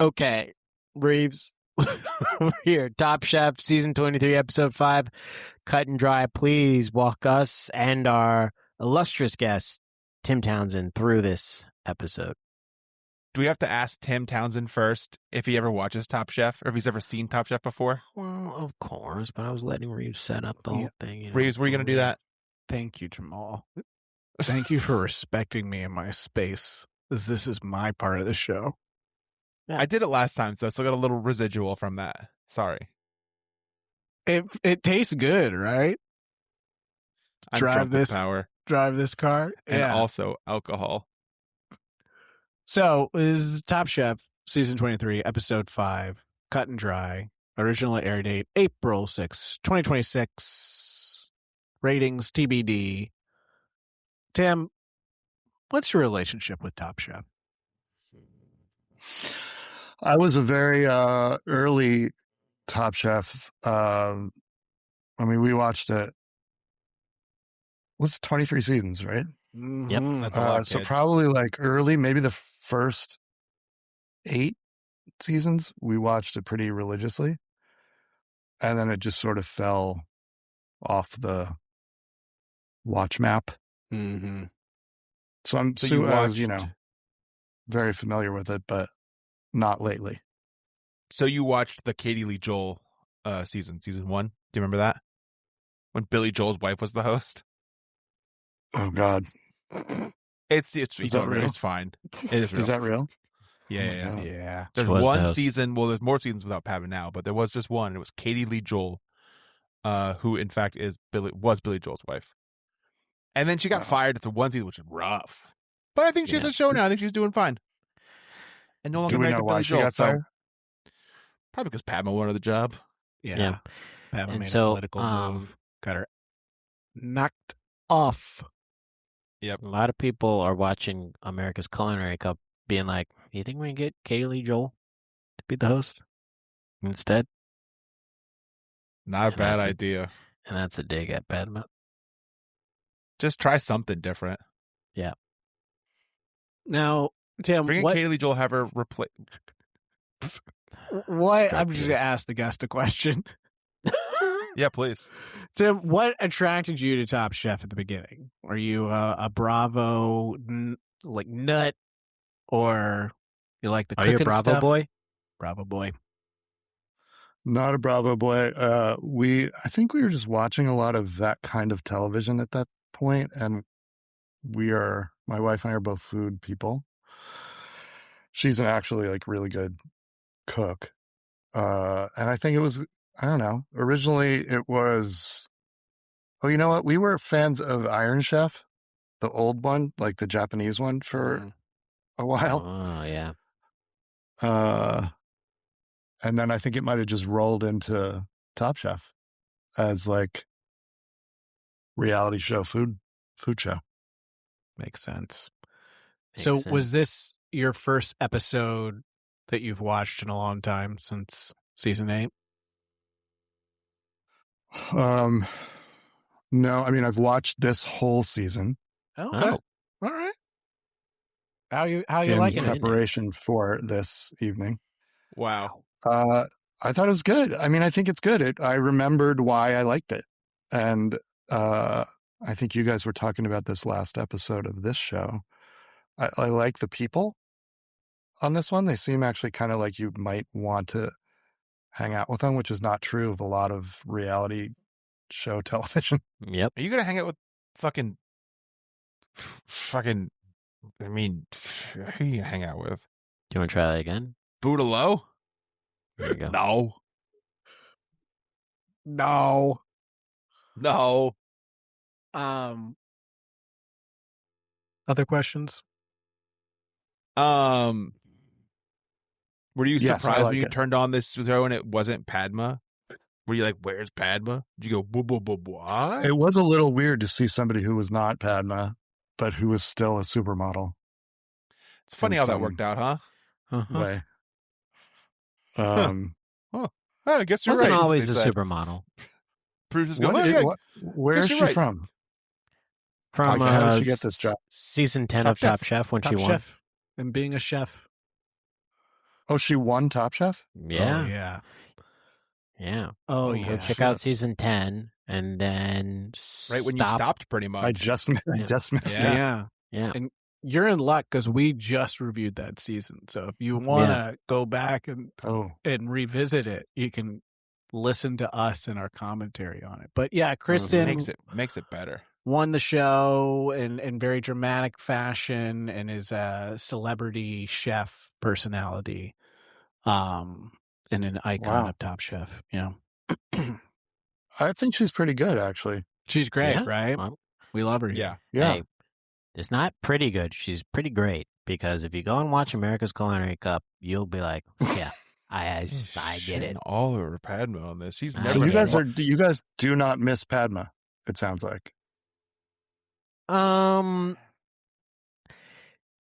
Okay. Reaves. We're here. Top Chef, Season 23, Episode 5. Cut and dry. Please walk us and our illustrious guest, Tim Townsend, through this episode. Do we have to ask Tim Townsend first if he ever watches Top Chef or if he's ever seen Top Chef before? Well, of course, but I was letting Reaves set up the whole thing. You know? Reeves, were you going to do that? Thank you, Jamal. Thank you for respecting me in my space, as this is my part of the show. Yeah. I did it last time, so I still got a little residual from that. Sorry. It tastes good, right? I'm Drive drunk with this- power Drive this car. and Yeah. also alcohol. So this is Top Chef, Season 23, Episode 5, Cut and Dry. Original air date, April 6, 2026. Ratings, TBD. Tim, what's your relationship with Top Chef? I was a very early Top Chef. We watched it. What's 23 seasons, right? Yep. That's a lot, So kid. probably like early, maybe the first 8 seasons, we watched it pretty religiously. And then it just sort of fell off the watch map. Mm-hmm. So I'm So you I was, watched- very familiar with it, but not lately. So you watched the Katie Lee Joel season 1. Do you remember that? When Billy Joel's wife was the host? Oh God. It's Is that real? It's fine. It is real. Is that real? Yeah, Oh my yeah, yeah. God. Yeah. There's She was the one host. season. Well, there's more seasons without Pavin now, but there was just one. And it was Katie Lee Joel, who in fact was Billy Joel's wife. And then she got Wow. fired after one season, which is rough. But I think she has Yeah. a show now. I think she's doing fine. And no longer Do we married know to why Billy she Joel. got fired? Probably because Padma wanted the job. Yeah. Pavin And made so, a political move. Got her knocked off. Yep. A lot of people are watching America's Culinary Cup being like, "Do you think we can get Katie Lee Joel to be the host instead?" Not a And bad that's a- idea. And that's a dig at Padma. Just try something different. Now, Tim, Bring in what? Katie Lee Joel, have her replace. What? I'm Scrap just you. gonna ask the guest a question. Yeah, please. Tim, what attracted you to Top Chef at the beginning? Are you a Bravo nut, or you like the Are you a cooking Bravo stuff? boy? Bravo boy. Not a Bravo boy. I think we were just watching a lot of that kind of television at that point, and my wife and I are both food people. She's an actually like really good cook. And I think it was, I don't know, originally it was, oh, you know what? We were fans of Iron Chef, the old one, like the Japanese one for a while. Oh, yeah. And then I think it might have just rolled into Top Chef as like reality show food show. Makes sense. Makes So, sense. was this your first episode that you've watched in a long time since season 8? No, I mean I've watched this whole season Oh, Oh. good. All right. How you in liking it? preparation for this evening. Wow. I thought it was good. I mean, I think it's good. I remembered why I liked it, and I think you guys were talking about this last episode of this show. I like the people on this one. They seem actually kind of like you might want to hang out with them, which is not true of a lot of reality show television. Yep. Are you gonna hang out with fucking? I mean, who you hang out with? Do you want to try that again? Boodalow? There you go. No. No. Other questions? Were you Yes, I surprised like when you it. turned on this show and it wasn't Padma? Were you like, "Where's Padma?" Did you go, "What?" It was a little weird to see somebody who was not Padma, but who was still a supermodel It's funny in how that some worked out, huh? Uh-huh. way. Oh, I guess you're Wasn't right. always they a said. supermodel. Bruce go, "Oh, where is you're she right." from? From How did she get this job? season 10 Top of Top Chef. Chef when Top she won. Chef and being a chef. Oh, she won Top Chef? Yeah. Oh, yeah. Yeah. Oh, Oh, yeah. Check out season 10 and then Right when you stopped, pretty much. I just missed Yeah. it. Yeah. And you're in luck because we just reviewed that season. So if you want to go back and revisit it, you can listen to us and our commentary on it. But yeah, Kristen makes it better. Won the show in very dramatic fashion and is a celebrity chef personality, and an icon of Top Chef. You know, I think she's pretty good, actually. she's great, Yeah. right? Well, We love her. Yeah. Hey, it's not pretty good. She's pretty great because if you go and watch America's Culinary Cup, you'll be like, yeah, I get it. All over Padma on this. She's I never. So get you guys do not miss Padma, it sounds like.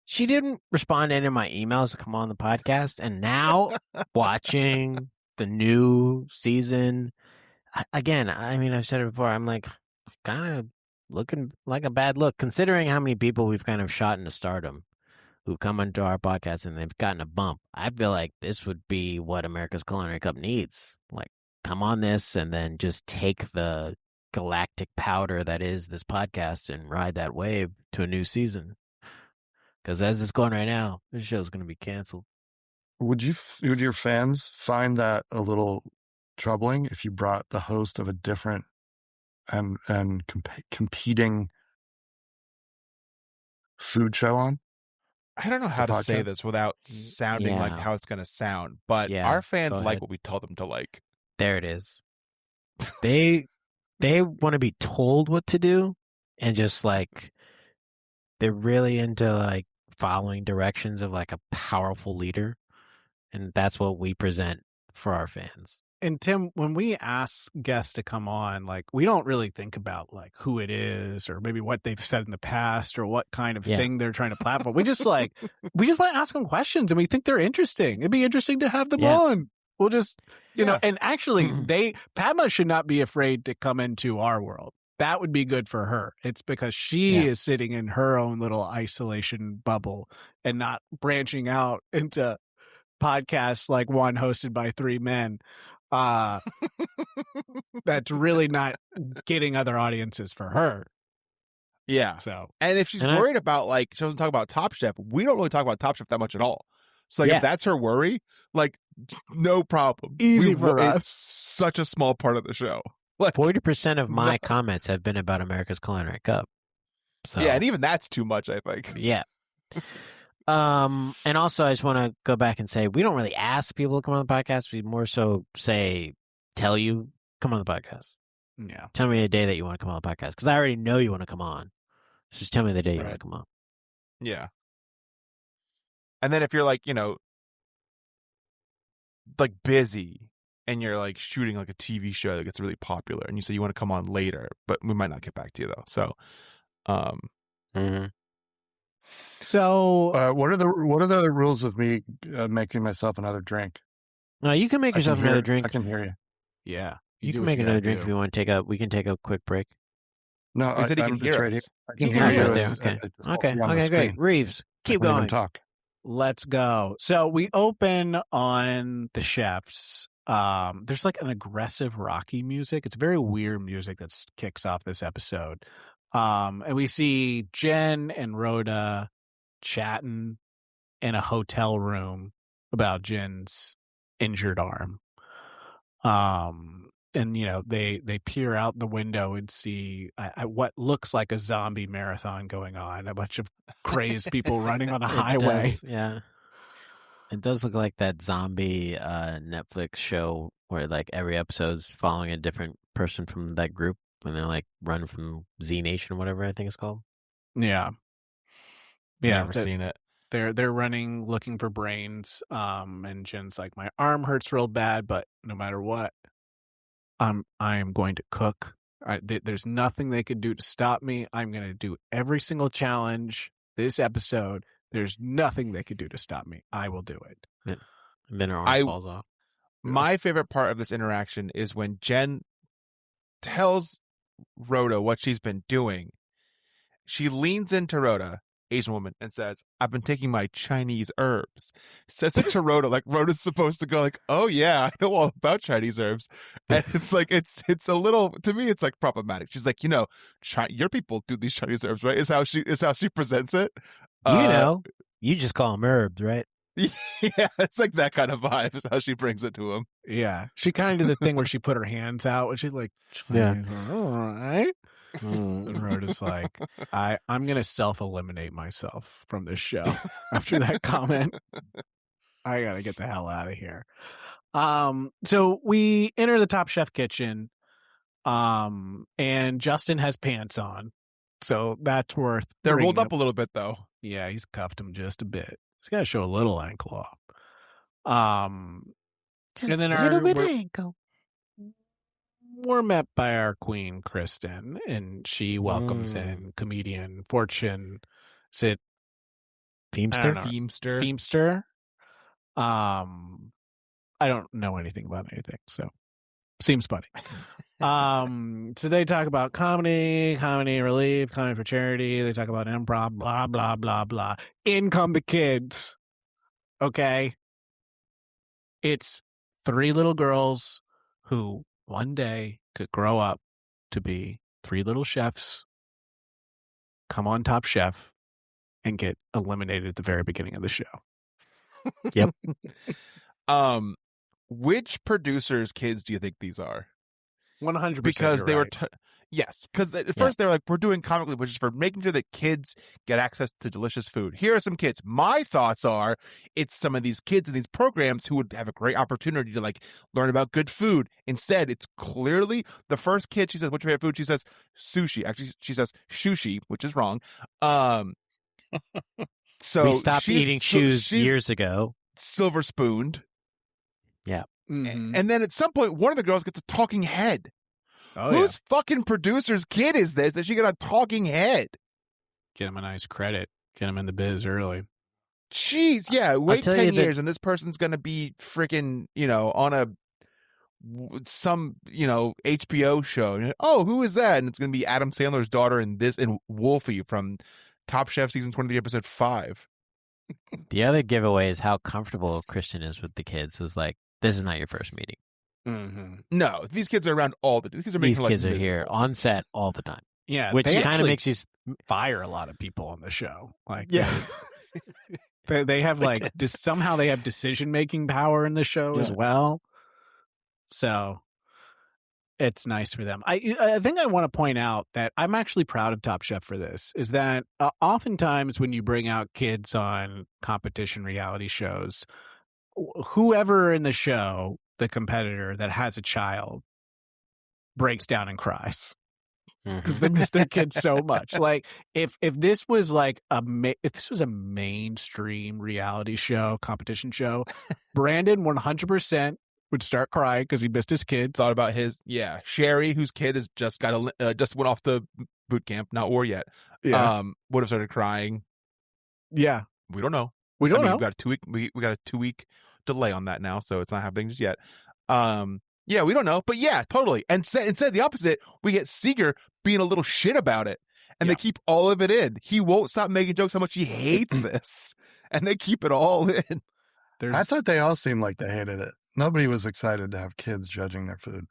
She didn't respond to any of my emails to come on the podcast, and now watching the new season again. I mean, I've said it before. I'm like, kind of looking like a bad look, considering how many people we've kind of shot into stardom who've come into our podcast and they've gotten a bump. I feel like this would be what America's Culinary Cup needs. Like, come on this, and then just take the galactic powder that is this podcast and ride that wave to a new season. Because as it's going right now, this show's going to be canceled. Would your fans find that a little troubling if you brought the host of a different and competing food show on? I don't know how to say podcast? this without sounding like Yeah. how it's going to sound, but Yeah, our fans go like ahead. what we tell them to like. There it is. They want to be told what to do, and just like they're really into like following directions of like a powerful leader, and that's what we present for our fans. And Tim, when we ask guests to come on, like we don't really think about like who it is or maybe what they've said in the past or what kind of thing they're trying to platform. We just want to ask them questions, and we think they're interesting. It'd be interesting to have them on. We'll just, you know, and actually Padma should not be afraid to come into our world. That would be good for her. It's because she is sitting in her own little isolation bubble and not branching out into podcasts like one hosted by three men. That's really not getting other audiences for her. Yeah. So, and if she's worried about like she doesn't talk about Top Chef, we don't really talk about Top Chef that much at all. So like if that's her worry, like no problem. Easy for us. It's such a small part of the show. Like 40% of my comments have been about America's Culinary Cup. So yeah, and even that's too much, I think. Yeah. And also I just want to go back and say we don't really ask people to come on the podcast. We more so tell you come on the podcast. Yeah. Tell me a day that you want to come on the podcast because I already know you want to come on. So just tell me the day you want to come on. Yeah. And then if you're like, you know, like busy and you're like shooting like a TV show that gets really popular and you say you want to come on later, but we might not get back to you though. So, So, what are the other rules of me making myself another drink? No, you can make yourself another drink. I can hear you. Yeah. You do can what make you another gotta drink do. if you want to take a. We can take a quick break. No, He said he can it's hear right us. here. I can He hear can you. hear Right us. there. It's Okay. it's already Okay. on the Okay. Great. screen. Reeves, keep I can't even going. talk. Let's go. So we open on the chefs. There's like an aggressive Rocky music. It's very weird music that kicks off this episode. And we see Jen and Rhoda chatting in a hotel room about Jen's injured arm. And they peer out the window and see what looks like a zombie marathon going on. A bunch of crazed people running on a highway. Yeah. It does look like that zombie Netflix show where like every episode's following a different person from that group when they're like run from Z Nation or whatever I think it's called. Yeah. Never seen it. They're running looking for brains. And Jen's like, my arm hurts real bad, but no matter what, I am going to cook. There's nothing they could do to stop me. I'm going to do every single challenge this episode. There's nothing they could do to stop me. I will do it. And then her arm falls off. My favorite part of this interaction is when Jen tells Rhoda what she's been doing. She leans into Rhoda, Asian woman, and says, I've been taking my Chinese herbs. Says it to Rhoda, like Rhoda's supposed to go like, oh yeah, I know all about Chinese herbs. And it's like, it's a little, to me, it's like problematic. She's like, your people do these Chinese herbs, right? Is how she presents it. You just call them herbs, right? Yeah, it's like that kind of vibe is how she brings it to him. Yeah. She kind of did the thing where she put her hands out and she's like, Yeah. All right. And Rhoda's like, I'm going to self-eliminate myself from this show after that comment. I got to get the hell out of here. So we enter the Top Chef kitchen, and Justin has pants on. So that's worth. They're rolled bringing up a little bit, though. Yeah, he's cuffed him just a bit. He's got to show a little ankle off. Just and then a little bit we're- ankle. We're met by our queen, Kristen, and she welcomes in comedian Fortune. I don't know. Feemster. I don't know anything about anything, so seems funny. So they talk about comedy relief, comedy for charity. They talk about improv, blah, blah, blah, blah. In come the kids. Okay. It's 3 little girls who one day could grow up to be 3 little chefs, come on Top Chef, and get eliminated at the very beginning of the show. Yep. Which producers' kids do you think these are? 100%. Because they were right. yes, because at first they were like, we're doing comic relief, which is for making sure that kids get access to delicious food. Here are some kids. My thoughts are it's some of these kids in these programs who would have a great opportunity to like learn about good food. Instead, it's clearly the first kid. She says, what's your favorite food? She says sushi. Actually, she says sushi, which is wrong. So we stopped eating shoes years ago. Silver spooned. Yeah. Mhm. And then at some point, one of the girls gets a talking head. Oh, Whose fucking producer's kid is this that she got a talking head? Get him a nice credit. Get him in the biz early. Jeez, yeah. Wait tell 10 you that- years and this person's going to be freaking, on some HBO show. And, oh, who is that? And it's going to be Adam Sandler's daughter in Wolfie from Top Chef season 23, episode 5. The other giveaway is how comfortable Christian is with the kids. Is like, this is not your first meeting. Mm-hmm. No, these kids are around all the. These kids are making These her life kids are here miserable. on set all the time, Yeah, which they kind of actually makes you. fire a lot of people on the show. Like, Yeah. they have like somehow they have decision making power in the show as well. So it's nice for them. I think I want to point out that I'm actually proud of Top Chef for this. Is that oftentimes when you bring out kids on competition reality shows, whoever in the show, the competitor that has a child, breaks down and cries because they miss their kids so much. Like if this was like if this was a mainstream reality show, competition show, Brandon 100% would start crying because he missed his kids. Thought about Sherry, whose kid has just just went off the boot camp, not war yet. Yeah. Would have started crying. Yeah. We don't know. We don't know. We got a 2-week delay on that now, so it's not happening just yet. Yeah, we don't know. But yeah, totally. And instead the opposite, we get Seeger being a little shit about it. And they keep all of it in. He won't stop making jokes how much he hates this. And they keep it all in. I thought they all seemed like they hated it. Nobody was excited to have kids judging their food.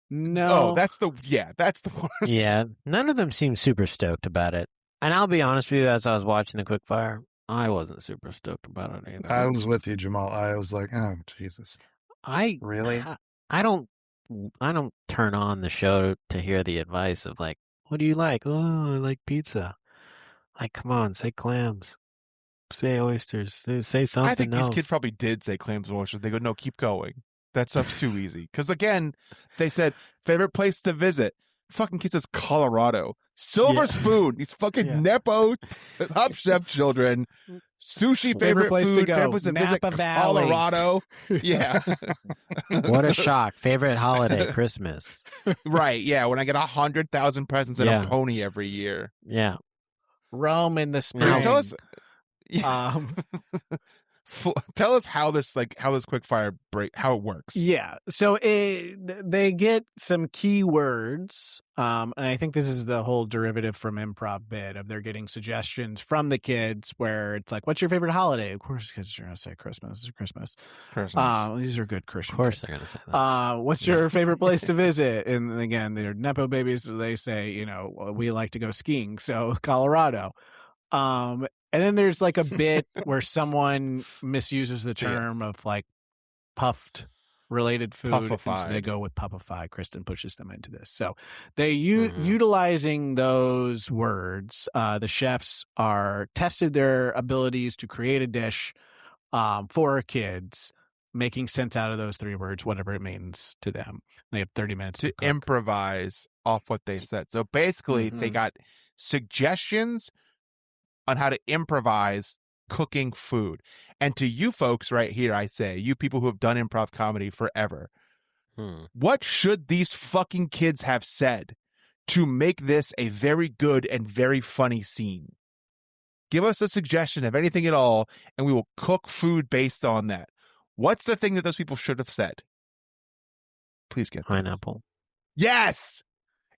No. Oh, that's the worst. Yeah, none of them seemed super stoked about it. And I'll be honest with you, as I was watching the quickfire, I wasn't super stoked about it either. I was with you, Jamal. I was like, oh, Jesus. Really? I don't turn on the show to hear the advice of like, what do you like? Oh, I like pizza. Like, come on, say clams. Say oysters. Say something I think else. these kids probably did say clams and oysters. They go, no, keep going. That stuff's too easy. Because again, they said, favorite place to visit. Fucking kid says Colorado. Silver Spoon. These fucking Nepo Top Chef children. Sushi favorite place food. to go. Favorite place to visit Napa Valley. Colorado. Yeah. What a shock. Favorite holiday, Christmas. Right. Yeah. When I get 100,000 presents and a pony every year. Yeah. Rome in the spring. Now, tell us. Tell us how this quickfire break, how it works. Yeah. So they get some keywords, and I think this is the whole derivative from improv bit of they're getting suggestions from the kids where it's like, what's your favorite holiday? Of course, kids are going to say Christmas. It's Christmas. These are good Christian Of course kids. they're going to say that. What's your favorite place to visit? And again, they're Nepo babies. So they say, we like to go skiing. So Colorado. And then there's like a bit where someone misuses the term of like puffed related food. And so they go with puffified. Kristen pushes them into this. So they utilizing those words. The chefs are tested their abilities to create a dish for kids, making sense out of those three words, whatever it means to them. They have 30 minutes to improvise off what they said. So basically they got suggestions on how to improvise cooking food. And to you folks right here, I say, you people who have done improv comedy forever, what should these fucking kids have said to make this a very good and very funny scene? Give us a suggestion of anything at all, and we will cook food based on that. What's the thing that those people should have said? Please get pineapple. Yes!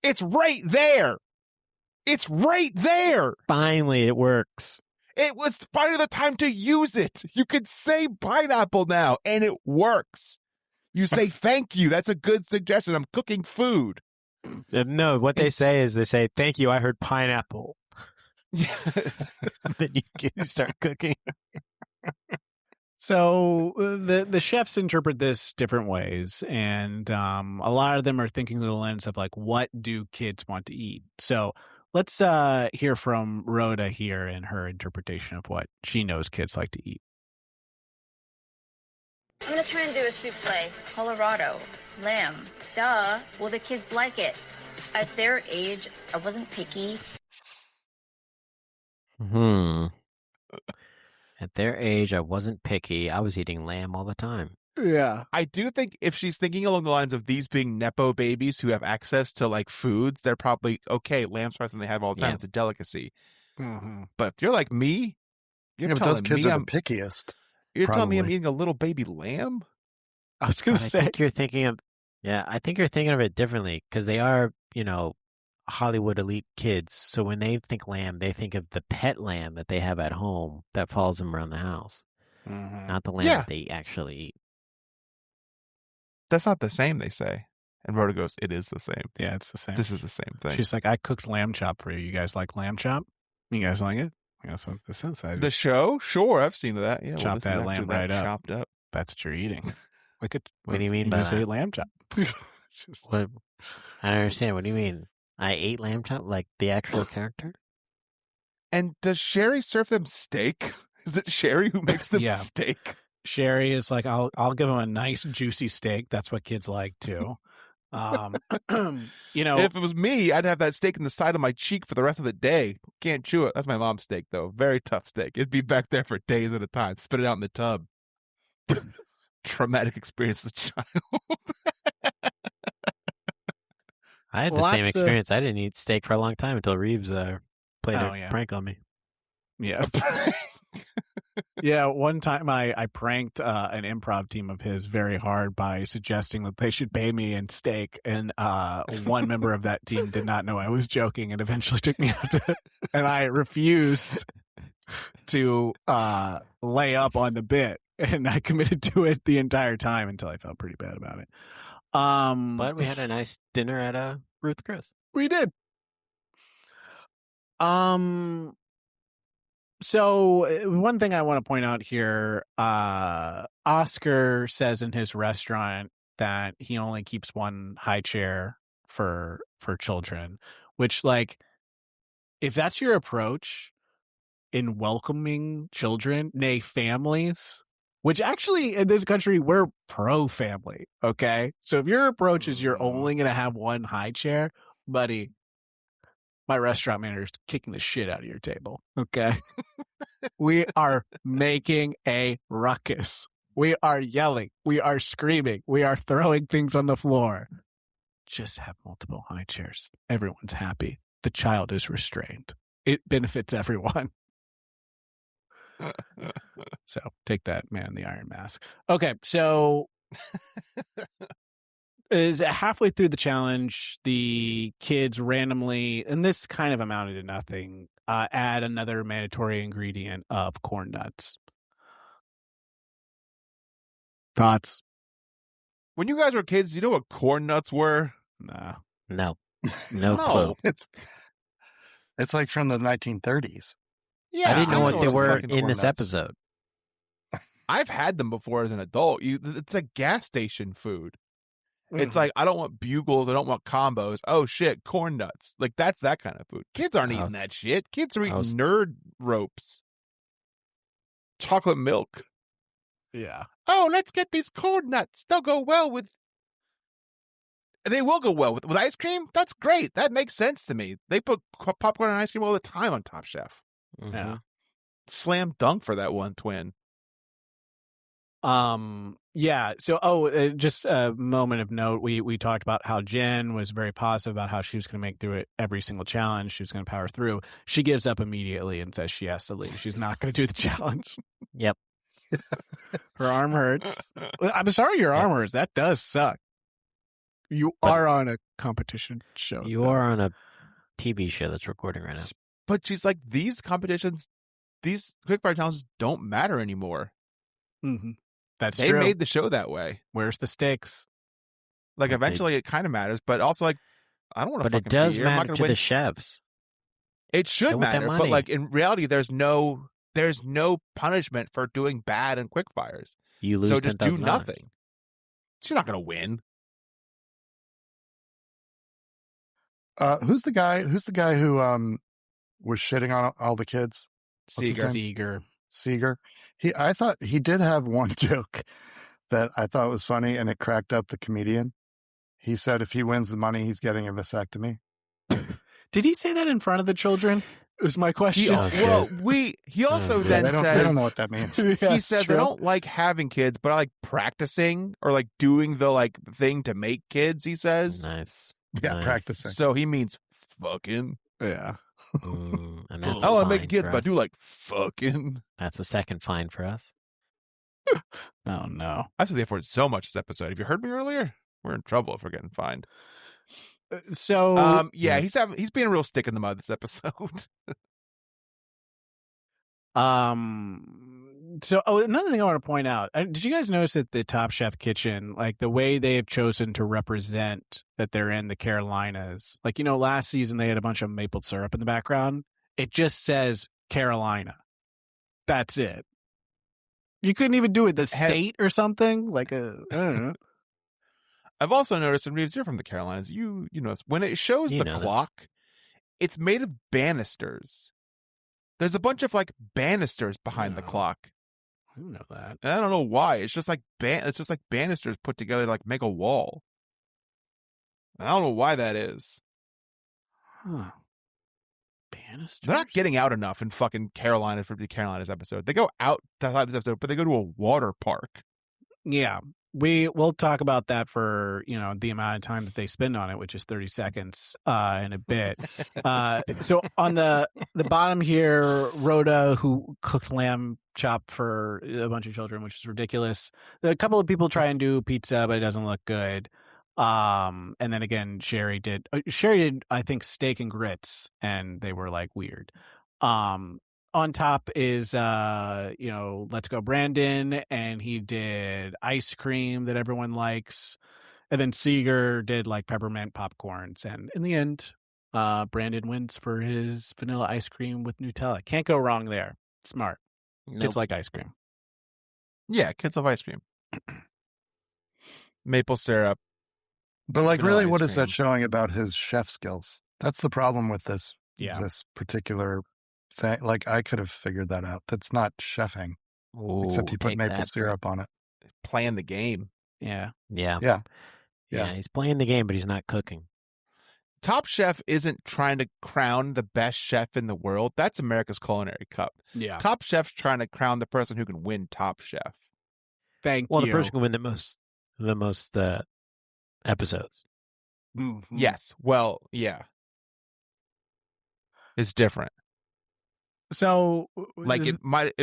It's right there! It's right there. Finally, it works. It was finally the time to use it. You can say pineapple now, and it works. You say thank you. That's a good suggestion. I'm cooking food. No, what they say is thank you. I heard pineapple. Yeah. Then you start cooking. So the chefs interpret this different ways, and a lot of them are thinking through the lens of like, what do kids want to eat? So let's hear from Rhoda here in her interpretation of what she knows kids like to eat. I'm going to try and do a souffle. Colorado. Lamb. Duh. Will the kids like it? At their age, I wasn't picky. At their age, I wasn't picky. I was eating lamb all the time. Yeah. I do think if she's thinking along the lines of these being Nepo babies who have access to like foods, they're probably okay. Lamb's something they have all the time. Yeah. It's a delicacy. But if you're like me, but those kids are the pickiest. You're telling me I'm eating a little baby lamb? I was going to say. I think you're thinking of it differently because they are, Hollywood elite kids. So when they think lamb, they think of the pet lamb that they have at home that follows them around the house, not the lamb that they actually eat. That's not the same, they say. And Rhoda goes, it is the same. Yeah, it's the same. This is the same thing. She's like, I cooked lamb chop for you. You guys like lamb chop? You guys like it? That's what this is. The show? Sure, I've seen that. Yeah, chop that lamb right up. Chopped up. That's what you're eating. What do you mean by that? You ate lamb chop. What? I don't understand. What do you mean? I ate lamb chop? Like the actual character? And does Sherry serve them steak? Is it Sherry who makes them steak? Sherry is like, I'll give them a nice juicy steak. That's what kids like too. If it was me, I'd have that steak in the side of my cheek for the rest of the day. Can't chew it. That's my mom's steak, though. Very tough steak. It'd be back there for days at a time. Spit it out in the tub. Traumatic experience as a child. I had the same experience. I didn't eat steak for a long time until Reaves played a prank on me. Yeah. Yeah, one time I pranked an improv team of his very hard by suggesting that they should pay me in steak, and one member of that team did not know I was joking and eventually took me out to, and I refused to lay up on the bit, and I committed to it the entire time until I felt pretty bad about it. But we had a nice dinner at Ruth Chris. We did. So one thing I want to point out here, Oscar says in his restaurant that he only keeps one high chair for children, which, like, if that's your approach in welcoming children, nay, families, which actually in this country, we're pro-family, okay? So if your approach is you're only going to have one high chair, buddy, my restaurant manager is kicking the shit out of your table, okay? We are making a ruckus. We are yelling. We are screaming. We are throwing things on the floor. Just have multiple high chairs. Everyone's happy. The child is restrained. It benefits everyone. So take that, man in the iron mask. Okay, so is halfway through the challenge, the kids randomly, and this kind of amounted to nothing, add another mandatory ingredient of corn nuts. Thoughts? When you guys were kids, you know what corn nuts were? Nah. No clue. It's like from the 1930s. Yeah, I didn't know what they some were fucking in corn this nuts. episode. I've had them before as an adult. It's a gas station food. It's like, I don't want bugles. I don't want combos. Oh, shit, corn nuts. Like, that's that kind of food. Kids aren't eating that shit. Kids are eating nerd ropes. Chocolate milk. Yeah. Oh, let's get these corn nuts. They'll go well with... They will go well with ice cream? That's great. That makes sense to me. They put popcorn and ice cream all the time on Top Chef. Mm-hmm. Yeah. Slam dunk for that one twin. Yeah. So, just a moment of note. We talked about how Jen was very positive about how she was going to make through it every single challenge. She was going to power through. She gives up immediately and says she has to leave. She's not going to do the challenge. Yep. Her arm hurts. I'm sorry your arm hurts. That does suck. You are on a competition show. You are on a TV show that's recording right now. But she's like, these competitions, these quickfire challenges don't matter anymore. Mm-hmm. That's they true. Made the show that way. Where's the stakes? Like, eventually it kind of matters, but also, like, I don't want to fucking But it does be here. I'm not matter gonna to win. the chefs. It should They want that matter, but, money. like, in reality, there's no punishment for doing bad in quickfires. You lose, so just do $10,000. nothing. She's not going to win. Who's the guy who was shitting on all the kids? What's his name? Seeger. I thought he did have one joke that I thought was funny, and it cracked up the comedian. He said if he wins the money, he's getting a vasectomy. Did he say that in front of the children? Was my question. He also then they says they don't know what that means. He says I don't like having kids, but I like practicing or like doing the like thing to make kids. He says nice. Yeah, nice. practicing. So he means fucking. Yeah. And that's I fine make kids, for but I us. do like fucking. That's a second fine for us. Oh no! I said they afforded so much this episode. Have you heard me earlier? We're in trouble if we're getting fined. So yeah, he's being a real stick in the mud this episode. So another thing I want to point out, did you guys notice that the Top Chef kitchen, like the way they have chosen to represent that they're in the Carolinas, like, you know, last season they had a bunch of maple syrup in the background. It just says Carolina. That's it. You couldn't even do it the state or something like I don't know. I've also noticed, and Reeves, you're from the Carolinas. You know, when it shows the clock, it's made of banisters. There's a bunch of like banisters behind the clock. I don't know that. And I don't know why. It's just like banisters put together to like make a wall. I don't know why that is. Huh. Banisters? They're not getting out enough in fucking Carolina for the Carolinas episode. They go out outside this episode, but they go to a water park. Yeah. we'll talk about that for the amount of time that they spend on it, which is 30 seconds in a bit. So on the bottom here, Rhoda, who cooked lamb chop for a bunch of children, which is ridiculous. A couple of people try and do pizza, but it doesn't look good. And then again, Sherry did I think steak and grits, and they were like weird. On top is Let's Go Brandon, and he did ice cream that everyone likes. And then Seeger did like peppermint popcorns, and in the end, Brandon wins for his vanilla ice cream with Nutella. Can't go wrong there. Smart. Nope. Kids like ice cream. Yeah, kids love ice cream. Maple syrup. But like, Vanilla really, ice what is that cream. showing about his chef skills? That's the problem with this Yeah. this particular thing. Like, I could have figured that out. That's not chefing, except Ooh, he put take maple that, syrup on it. Playing the game. Yeah. Yeah. Yeah. Yeah, he's playing the game, but he's not cooking. Top Chef isn't trying to crown the best chef in the world. That's America's Culinary Cup. Yeah. Top Chef's trying to crown the person who can win Top Chef. Thank Well, you. the person can win the most episodes. Mm-hmm. Yes. Well, yeah. It's different. So, Like it might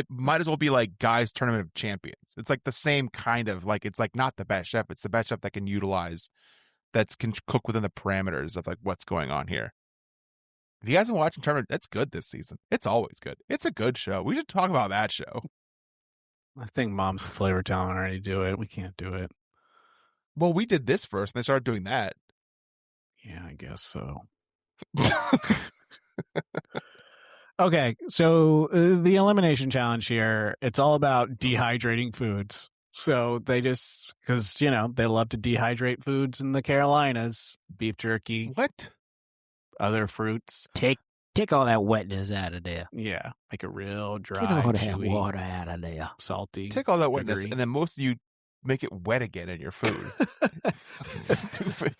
as well be like Guys Tournament of Champions. It's like the same kind of like, it's like not the best chef. It's the best chef that can utilize, that can cook within the parameters of like what's going on here. If you guys have been watching Tournament, that's good this season. It's always good. It's a good show. We should talk about that show. I think Moms and Flavor Talent already do it. We can't do it. Well, we did this first, and they started doing that. Yeah, I guess so. Okay, so the elimination challenge here, it's all about dehydrating foods. So they just, because, they love to dehydrate foods in the Carolinas. Beef jerky, What? other fruits. Take all that wetness out of there. Yeah, make it real dry, Get all that chewy, water out of there. salty. Take all that wetness, sugary. and then most of you make it wet again in your food. Stupid.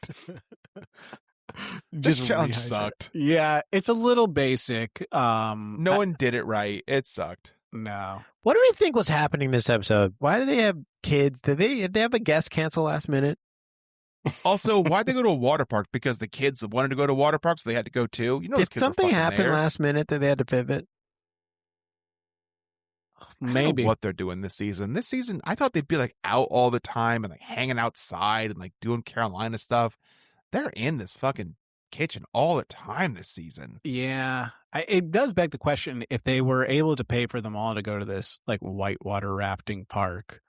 This challenge rehydrate. sucked. Yeah, it's a little basic. No one did it right. It sucked. No. What do we think was happening this episode? Why do they have kids? Did they have a guest cancel last minute? Also, why'd they go to a water park? Because the kids wanted to go to water parks, so they had to go too. You know, those Did kids were something fucking happen there. last minute that they had to pivot? I don't Maybe. know what they're doing this season. This season, I thought they'd be like out all the time and like hanging outside and like doing Carolina stuff. They're in this fucking kitchen all the time this season. Yeah, it does beg the question, if they were able to pay for them all to go to this like whitewater rafting park,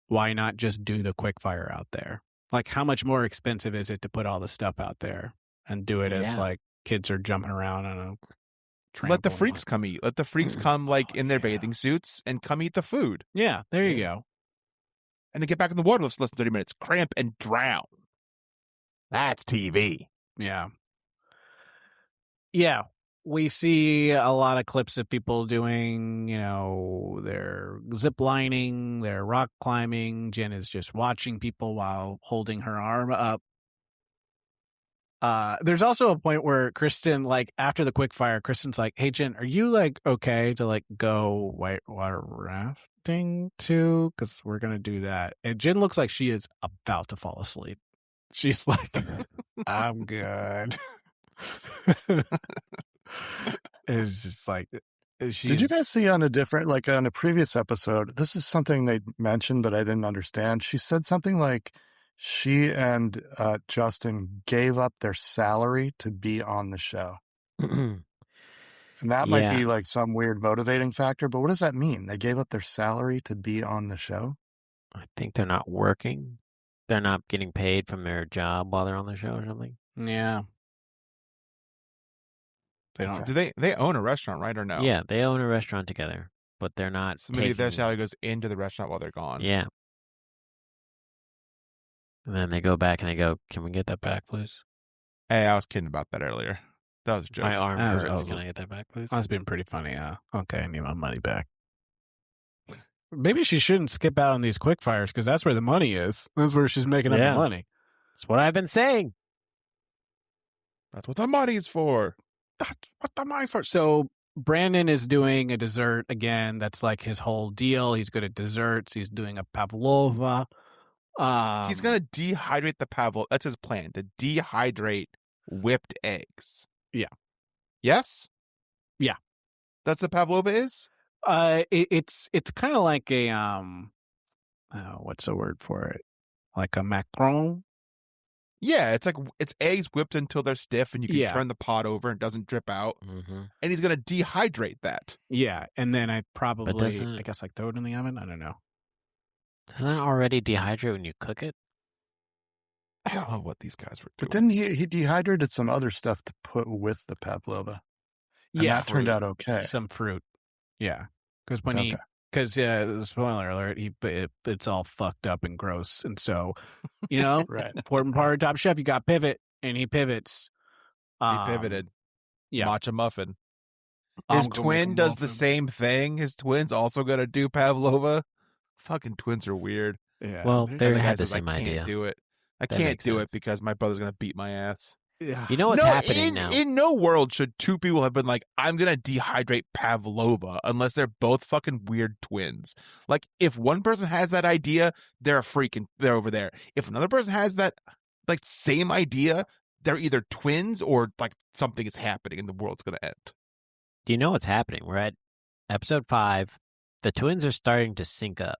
why not just do the quick fire out there? Like, how much more expensive is it to put all the stuff out there and do it as Yeah. like kids are jumping around on a Let the trampoline? freaks come eat. Let the freaks come like in their bathing suits and come eat the food. Yeah, there you go. And then get back in the water less than 30 minutes, cramp and drown. That's TV. Yeah. Yeah. We see a lot of clips of people doing, their zip lining, their rock climbing. Jen is just watching people while holding her arm up. There's also a point where Kristen, like after the quick fire, Kristen's like, "Hey Jen, are you like okay to like go whitewater rafting too? Because we're gonna do that." And Jen looks like she is about to fall asleep. She's like, "I'm good." It's just like, Did you guys see on a previous episode, this is something they mentioned, but I didn't understand. She said something like she and Justin gave up their salary to be on the show. And that might be like some weird motivating factor, but what does that mean? They gave up their salary to be on the show? I think they're not working. They're not getting paid from their job while they're on the show or something. Yeah. They don't. Okay. Do they own a restaurant, right, or no? Yeah, they own a restaurant together, but they're not. So maybe their taking- salary goes into the restaurant while they're gone. Yeah. And then they go back and they go, "Can we get that back, please? Hey, I was kidding about that earlier. That was a joke. My arm That was hurts. awesome. Can I get that back, please?" That's been pretty funny. Okay, I need my money back. Maybe she shouldn't skip out on these quick fires because that's where the money is. That's where she's making up Yeah. the money. That's what I've been saying. That's what the money's for. That's what the money for. So Brandon is doing a dessert again. That's like his whole deal. He's good at desserts. He's doing a pavlova. He's going to dehydrate the pavlova. That's his plan, to dehydrate whipped eggs. Yeah. Yes? Yeah. That's what pavlova is? It's kind of like a what's the word for it? Like a macaron. Yeah, it's eggs whipped until they're stiff, and you can Yeah. turn the pot over and it doesn't drip out. Mm-hmm. And he's going to dehydrate that. Yeah, and then I doesn't- guess like throw it in the oven. I don't know. Doesn't that already dehydrate when you cook it? I don't know what these guys were doing. But didn't he dehydrated some other stuff to put with the pavlova? And Yeah, that turned out okay. some fruit. Yeah, because when Okay. spoiler alert, it's all fucked up and gross, and so Right. important part of Top Chef, you got pivot, and he pivots. He pivoted. Yeah, Matcha muffin. His twin does the same thing. His twin's also going to do pavlova. Fucking twins are weird. Yeah, Well, they're- they And the guy had the says, same I can't idea. do it. I That can't makes do it sense. because my brother's going to beat my ass. yeah. You know what's happening now? In no world should two people have been like, I'm going to dehydrate pavlova unless they're both fucking weird twins. Like, if one person has that idea, they're over there. If another person has that, like, same idea, they're either twins or, like, something is happening and the world's going to end. Do you know what's happening? We're at episode 5. The twins are starting to sync up.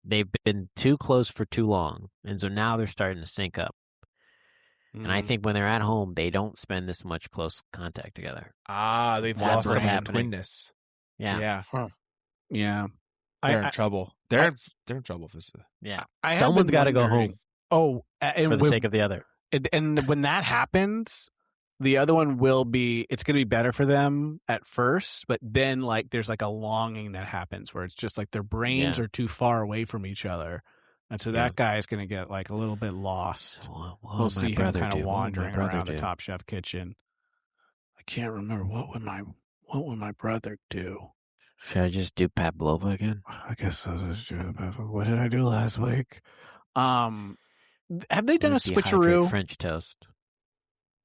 They've been too close for too long, and so now they're starting to sync up. And I think when they're at home, they don't spend this much close contact together. Ah, they've That's lost what's some of the happening. twinness. Yeah. yeah. They're I- in trouble. They're in trouble for this. Yeah. I have Someone's been got to go wondering- home Oh, and for the with- sake of the other. and when that happens, the other one it's going to be better for them at first, but then like there's like a longing that happens where it's just like their brains Yeah. are too far away from each other, and so Yeah. that guy is going to get like a little bit lost. What We'll would my see him brother kind of do? What would my wandering brother around the do? Top Chef kitchen. I can't remember what would my brother do. Should I just do pavlova again? I guess what did I do last week? Have they done a Dehydrate switcheroo? French toast.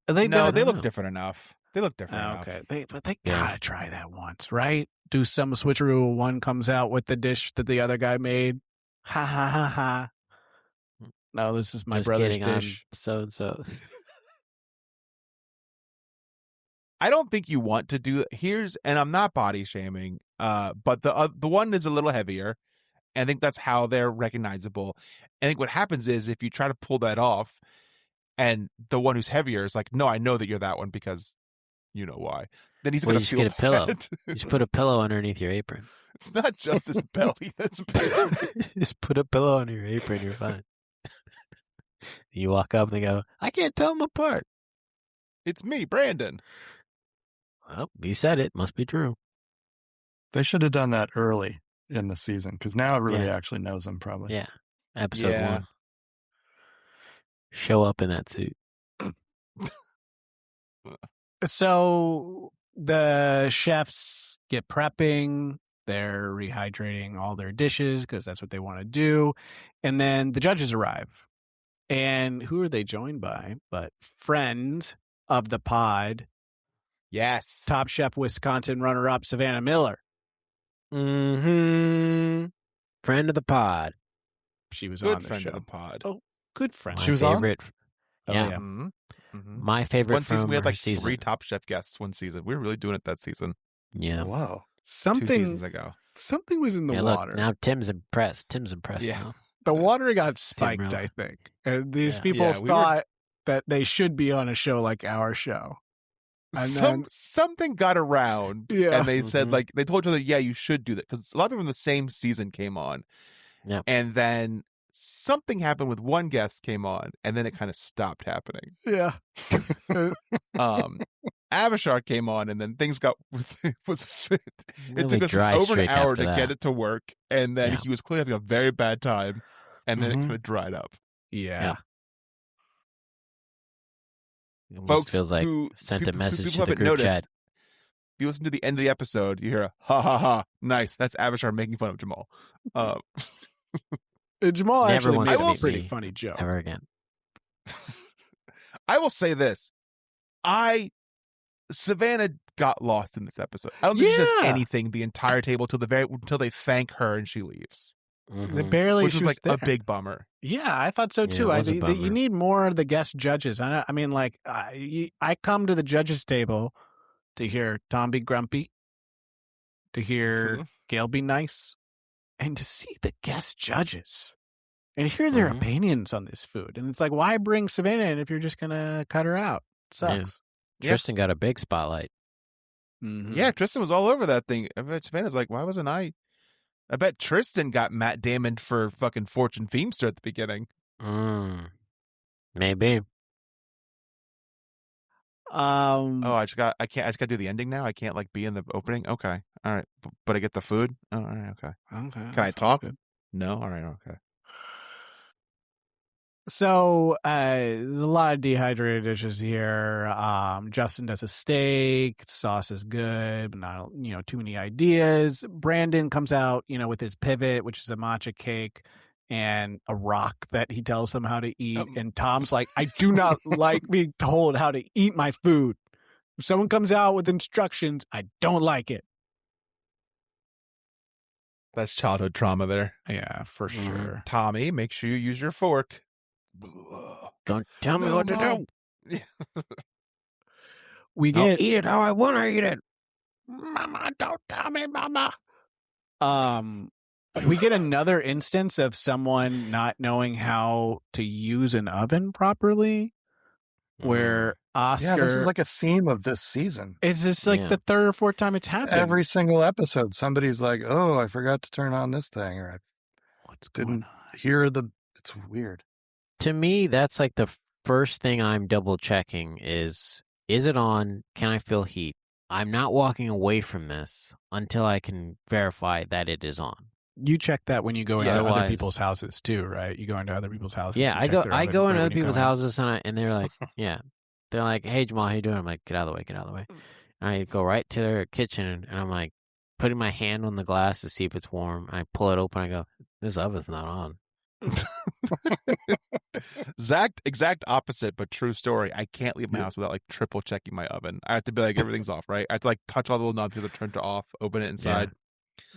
Have they No, done they know. look different enough. They look different enough. Okay, but they Yeah. gotta try that once, right? Do some switcheroo. One comes out with the dish that the other guy made. Ha ha ha ha. No, this is my Just brother's kidding, I'm dish. so and so. I don't think you want to do and I'm not body shaming, but the one is a little heavier, and I think that's how they're recognizable. I think what happens is if you try to pull that off, and the one who's heavier is like, no, I know that you're that one because you know why. Then he's Well, going you to just feel get a pillow. bad. You just put a pillow underneath your apron. It's not just his belly that's bad. Just put a pillow under your apron, you're fine. You walk up and they go, I can't tell them apart. It's me, Brandon. Well, you said it. Must be true. They should have done that early in the season because now everybody Yeah. actually knows them probably. Yeah. Episode Yeah. 1. Show up in that suit. So the chefs get prepping. They're rehydrating all their dishes because that's what they want to do. And then the judges arrive. And who are they joined by? But friend of the pod, Yes. Top Chef Wisconsin runner-up Savannah Miller. Mm-hmm. Friend of the pod. She was Good on the friend show. of the pod. Oh, good friend. My She was on? favorite. Oh, yeah. yeah. Mhm. Mhm. My favorite One season from we had her like season. 3 Top Chef guests one season. We were really doing it that season. Yeah. Whoa. 2 seasons ago. Something was in the Yeah, water. look, now Tim's impressed. Yeah. Now. The water got spiked, really. I think. And these Yeah. people Yeah, we were- thought that they should be on a show like our show. And then, Something got around, Yeah. and they said Mhm. like they told each other, yeah, you should do that because a lot of people from the same season came on, Yep. and then something happened with one guest came on, and then it kind of stopped happening. yeah. Avishar came on, and then things got was fit. It Really took us dry over an streak hour after to that. get it to work, and then Yeah. he was clearly having a very bad time, and then it Mhm. kind of dried up. Yeah. It almost Folks feels like who sent people- a message people to the haven't group noticed, chat. If you listen to the end of the episode, you hear a ha ha ha, nice. That's Avishar making fun of Jamal. Jamal Never actually wants made to a meet pretty me funny joke. Ever again. I will say this. Savannah got lost in this episode. I don't think she Yeah. says anything the entire table until they thank her and she leaves. Mhm. barely which she was like there. a big bummer. Yeah, I thought so Yeah, too. it was a You bummer. need more of the guest judges. I mean, like I come to the judges table to hear Tom be grumpy, to hear Gail be nice, and to see the guest judges and hear their Mhm. opinions on this food. And it's like, why bring Savannah in if you're just gonna cut her out? It sucks. Yeah. Tristan got a big spotlight. Mhm. Yeah, Tristan was all over that thing. I bet Savannah's like, why wasn't I? I bet Tristan got Matt Damon for fucking Fortune Feimster at the beginning. Maybe. Oh, I just got to do the ending now. I can't like be in the opening. Okay, all right, but I get the food. Oh, all right, okay. Okay. Can I talk? No, all right, okay. So there's a lot of dehydrated dishes here. Justin does a steak. Sauce is good, but not too many ideas. Brandon comes out with his pivot, which is a matcha cake and a rock that he tells them how to eat. And Tom's like, I do not like being told how to eat my food. If someone comes out with instructions, I don't like it. That's childhood trauma there. Yeah, for sure. Tommy, make sure you use your fork. Don't tell me what to do. We I'll get eat it how I want to eat it. Mama, don't tell me, Mama. We get another instance of someone not knowing how to use an oven properly, where Oscar. Yeah, this is like a theme of this season. It's just like the third or fourth time it's happened. Every single episode, somebody's like, "Oh, I forgot to turn on this thing," or "I didn't hear the." It's weird. To me, that's like the first thing I'm double checking is it on? Can I feel heat? I'm not walking away from this until I can verify that it is on. You check that when you go into Otherwise- other people's houses too, right? You go into other people's houses. Yeah, and I check go their I oven go right into when other you people's go in. houses and they're like, yeah. They're like, hey Jamal, how you doing? I'm like, get out of the way, get out of the way. And I go right to their kitchen and I'm like putting my hand on the glass to see if it's warm. I pull it open, I go, this oven's not on. Exact opposite, but true story. I can't leave my house without like triple checking my oven. I have to be like, everything's off, right? I have to like touch all the little knobs to turn to off, open it inside.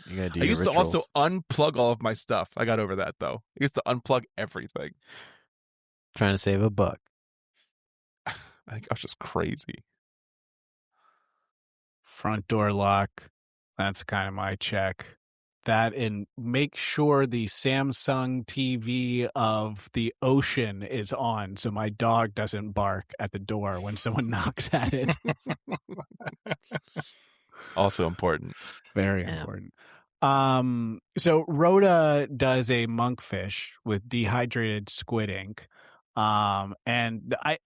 You gotta do I your used rituals. to also unplug all of my stuff. I got over that though. I used to unplug everything. Trying to save a buck. I think I was just crazy. Front door lock. That's kind of my check. That and make sure the Samsung TV of the ocean is on so my dog doesn't bark at the door when someone knocks at it. Also important. Very important. So Rhoda does a monkfish with dehydrated squid ink. And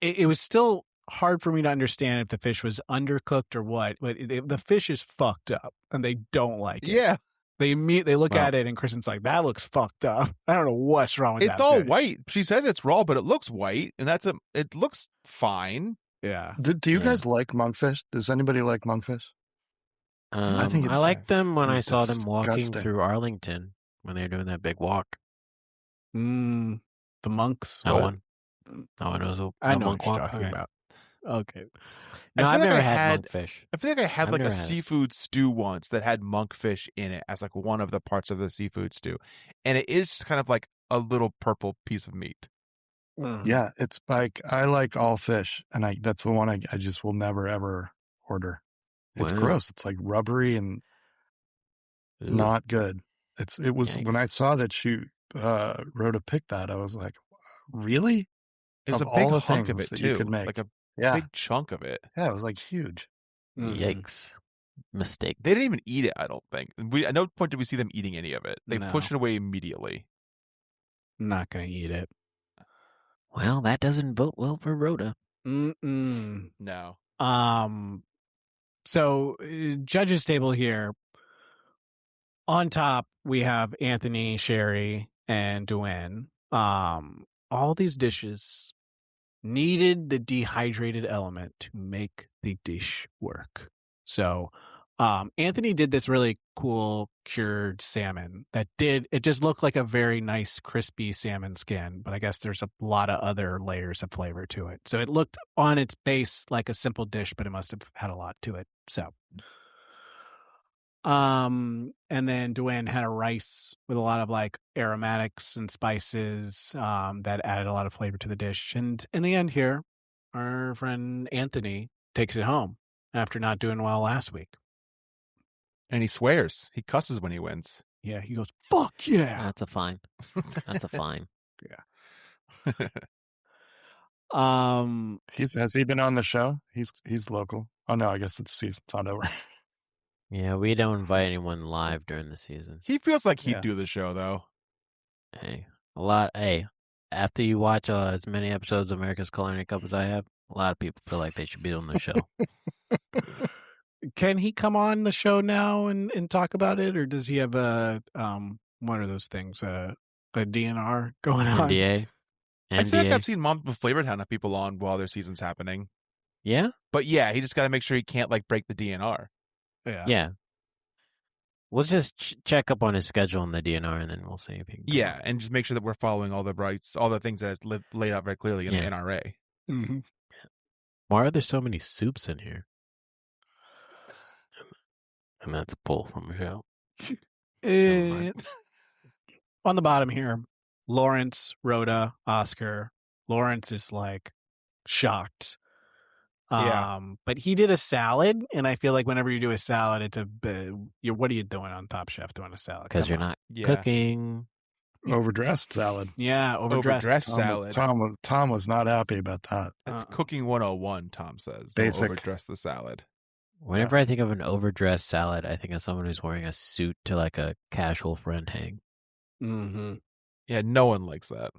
it was still hard for me to understand if the fish was undercooked or what, but the fish is fucked up and they don't like it. Yeah. They look at it and Kristen's like, that looks fucked up. I don't know what's wrong with that. It's all fish. white. She says it's raw, but it looks white, and it looks fine. Yeah. Do you guys like monkfish? Does anybody like monkfish? I think it's liked them when I saw them walking disgusting. through Arlington when they were doing that big walk. The monks. That What? one. Oh, it was I a know monk what you're walk. talking Okay. about. Okay. No, I I've feel like never I had had- monkfish. I feel like I had I've like a never had it. seafood stew once that had monkfish in it as like one of the parts of the seafood stew, and it is just kind of like a little purple piece of meat. Yeah, it's like I like all fish, and that's the one I just will never ever order. It's Wow. gross. It's like rubbery and Ooh. not good. It was when I Yikes. saw that she Rhoda picked that, I was like, really? It's Of a big all the hunk of things it that too, you could make. like a Yeah, big chunk of it. yeah, it was like huge. Yikes. Mistake. They didn't even eat it. I don't think. At no point did we see them eating any of it. They No. pushed it away immediately. Not gonna eat it. Well, that doesn't vote well for Rhoda. Mm-mm. No. So judges table here. On top, we have Anthony, Sherry, and Duane. All these dishes needed the dehydrated element to make the dish work. So Anthony did this really cool cured salmon it just looked like a very nice crispy salmon skin, but I guess there's a lot of other layers of flavor to it. So it looked on its base like a simple dish, but it must have had a lot to it. So And then Duane had a rice with a lot of like aromatics and spices that added a lot of flavor to the dish. And in the end here, our friend Anthony takes it home after not doing well last week. And he swears. He cusses when he wins. Yeah, he goes, fuck yeah. That's a fine. That's a fine. Has he been on the show? He's local. Oh no, I guess it's season's not over. Yeah, we don't invite anyone live during the season. He feels like he'd do the show, though. Hey, after you watch as many episodes of America's Culinary Cup as I have, a lot of people feel like they should be on the show. Can he come on the show now and talk about it, or does he have a what are those things? A DNR going on? NDA. I feel like I've seen Moms with Flavor Town have people on while their season's happening. Yeah? But yeah, he just got to make sure he can't like break the DNR. Yeah. We'll just check up on his schedule in the DNR, and then we'll see if he can come on. And just make sure that we're following all the rights, all the things that laid out very clearly in the NRA. Mm-hmm. Why are there so many soups in here? And that's a pull from a show. On the bottom here, Lawrence, Rhoda, Oscar. Lawrence is like shocked. But he did a salad, and I feel like whenever you do a salad, it's what are you doing on Top Chef doing a salad? Because you're not cooking. Overdressed salad. Yeah, overdressed salad. Tom was not happy about that. That's cooking 101, Tom says. Basic. Don't overdress the salad. Whenever I think of an overdressed salad, I think of someone who's wearing a suit to like a casual friend hang. Mm-hmm. Yeah, no one likes that.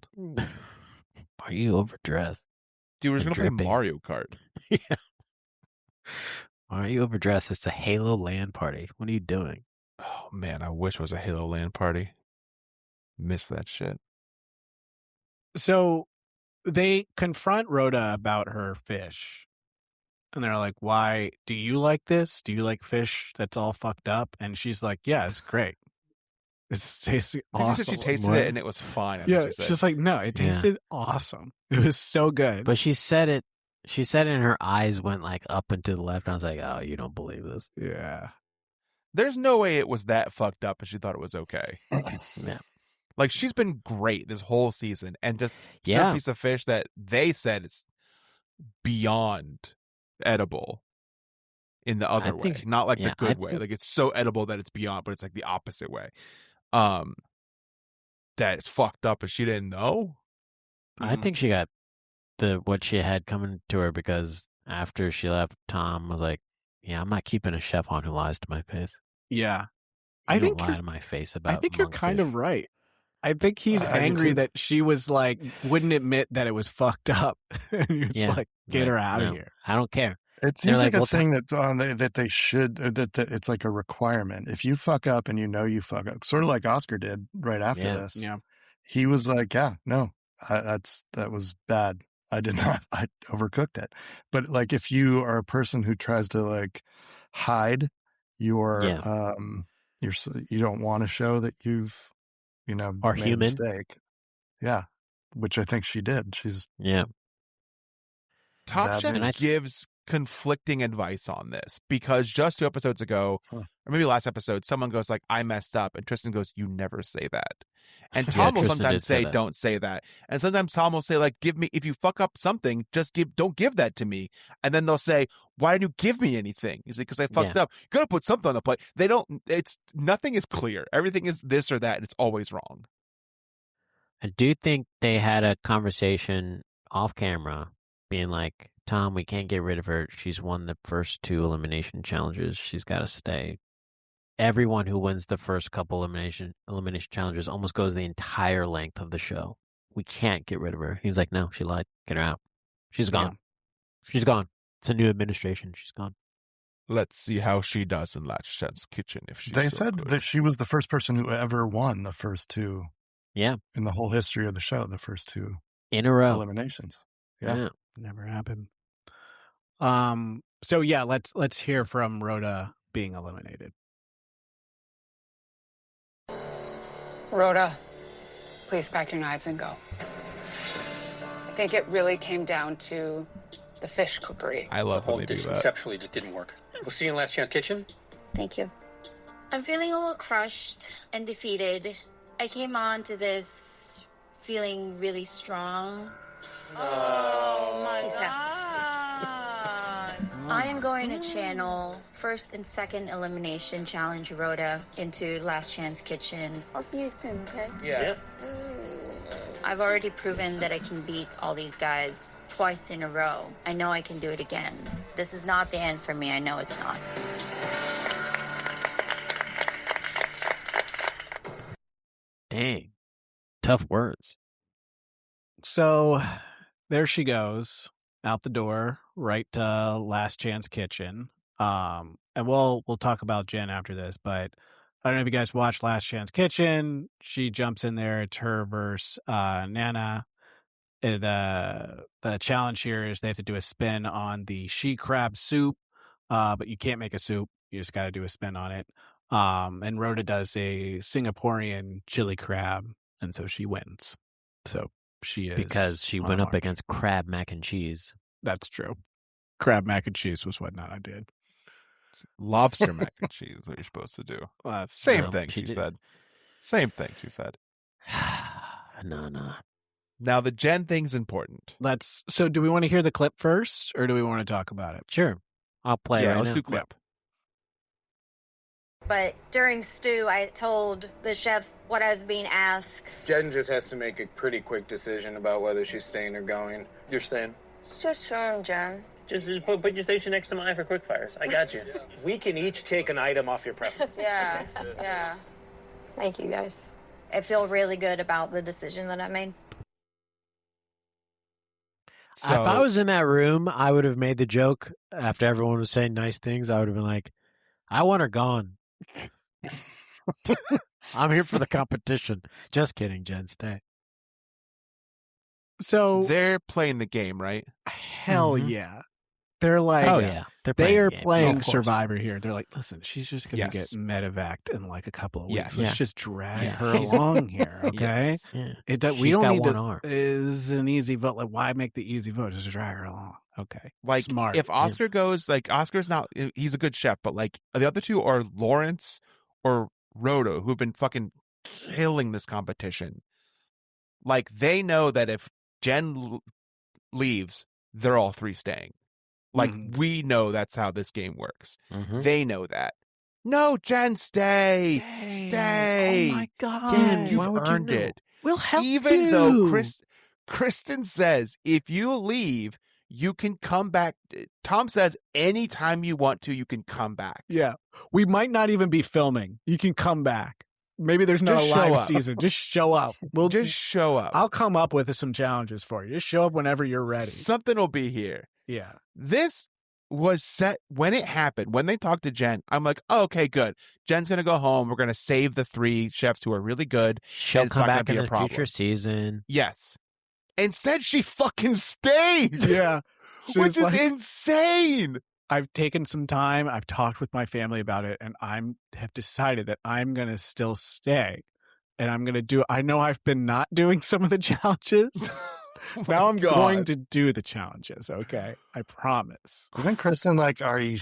Are you overdressed? Dude, we're just going to play Mario Kart. Yeah. Why are you overdressed? It's a Halo LAN party. What are you doing? Oh, man, I wish it was a Halo LAN party. Miss that shit. So they confront Rhoda about her fish. And they're like, why do you like this? Do you like fish that's all fucked up? And she's like, yeah, it's great. It tastes awesome. She tasted it and it was fine. Yeah, she's like, no, it tasted awesome. It was so good. But she said it and her eyes went like up and to the left. I was like, oh, you don't believe this. Yeah. There's no way it was that fucked up and she thought it was okay. Yeah. Like, she's been great this whole season. And just a piece of fish that they said is beyond edible in the other way. Not like the good way. Like, it's so edible that it's beyond, but it's like the opposite way. That it's fucked up and she didn't know. I think she got what she had coming to her because after she left, Tom was like, yeah, I'm not keeping a chef on who lies to my face. Yeah. I think lie to my face about I think you're kind of right. I think he's I angry that she was like, wouldn't admit that it was fucked up. And he was like, get her out of here. I don't care. It seems like a thing that they should, that it's like a requirement. If you fuck up and you know you fuck up, sort of like Oscar did right after this. Yeah. He was like, yeah, no, that was bad. I overcooked it. But like, if you are a person who tries to like hide your, you don't want to show that you've, are made human. a mistake. Yeah. Which I think she did. She's Top Chef gives conflicting advice on this because just 2 episodes ago, or maybe last episode, someone goes like, I messed up. And Tristan goes, you never say that. And Tom will sometimes say, don't say that. And sometimes Tom will say, like, if you fuck up something, don't give that to me. And then they'll say, why didn't you give me anything? He's like, because I fucked up. You got to put something on the plate. Nothing is clear. Everything is this or that. And it's always wrong. I do think they had a conversation off camera being like, Tom, we can't get rid of her. She's won the first 2 elimination challenges. She's got to stay. Everyone who wins the first couple elimination challenges almost goes the entire length of the show. We can't get rid of her. He's like, no, she lied. Get her out. She's gone. Yeah. She's gone. It's a new administration. She's gone. Let's see how she does in Last Chance Kitchen. They said that she was the first person who ever won the first 2. Yeah. In the whole history of the show, the first 2 in a row eliminations. Yeah. Never happened. So yeah, let's hear from Rhoda being eliminated. Rhoda, please pack your knives and go. I think it really came down to the fish cookery. I love the whole when they dish do that. Conceptually just didn't work. We'll see you in Last Chance Kitchen. Thank you. I'm feeling a little crushed and defeated. I came on to this feeling really strong. Oh my God. I am going to channel first and second elimination challenge Rhoda into Last Chance Kitchen. I'll see you soon, okay? Yeah. I've already proven that I can beat all these guys twice in a row. I know I can do it again. This is not the end for me. I know it's not. Dang. Tough words. So there she goes out the door, right to Last Chance Kitchen. And we'll talk about Jen after this, but I don't know if you guys watched Last Chance Kitchen. She jumps in there. It's her versus Nana. The challenge here is they have to do a spin on the she crab soup, but you can't make a soup. You just got to do a spin on it. And Rhoda does a Singaporean chili crab, and so she wins. So she is Because she went up against crab mac and cheese. That's true. Crab mac and cheese was what Nana did. Lobster mac and cheese is what you're supposed to do. Same thing, she said. Same thing, she said. No. Now, the Jen thing's important. So do we want to hear the clip first, or do we want to talk about it? Sure. I'll play it right let's now. do clip. But during stew, I told the chefs what I was being asked. Jen just has to make a pretty quick decision about whether she's staying or going. You're staying? It's just firm, Jen. Just put your station next to mine for quick fires. I got you. We can each take an item off your preference. Yeah. Thank you, guys. I feel really good about the decision that I made. If I was in that room, I would have made the joke after everyone was saying nice things. I would have been like, I want her gone. I'm here for the competition. Just kidding, Jen. Stay. So they're playing the game, right? Hell yeah. They're like, oh yeah, they are the game. playing Survivor here. They're like, listen, she's just going to get medevaced in like a couple of weeks. Yes. Let's just drag her along here, okay? Yeah. We don't need one to. arm. Is an easy vote. Like, why make the easy vote? Just drag her along, okay? Like, smart. if Oscar goes, like, Oscar's not, he's a good chef, but like the other two are Lawrence or Rhoda, who've been fucking killing this competition. Like, they know that if Jen leaves, they're all three staying. Like, we know that's how this game works. They know that. No, Jen, stay. Oh my God. Jen, you've earned it. We'll help Even you. though Kristen says, if you leave, you can come back. Tom says, anytime you want to, you can come back. Yeah. We might not even be filming. You can come back. Maybe there's not Just a live show up. season. Just show up. We'll just show up. I'll come up with some challenges for you. Just show up whenever you're ready. Something will be here. Yeah. This was set when it happened. When they talked to Jen, I'm like, oh, okay, good. Jen's going to go home. We're going to save the three chefs who are really good. She'll and it's come not gonna back be in a a problem. future season. Yes. Instead, she fucking stayed. Yeah. Which is insane. I've taken some time. I've talked with my family about it, and have decided that I'm going to still stay. And I'm going to do, I know I've been not doing some of the challenges. Now I'm going to do the challenges, okay? I promise. Isn't Kristen like, are you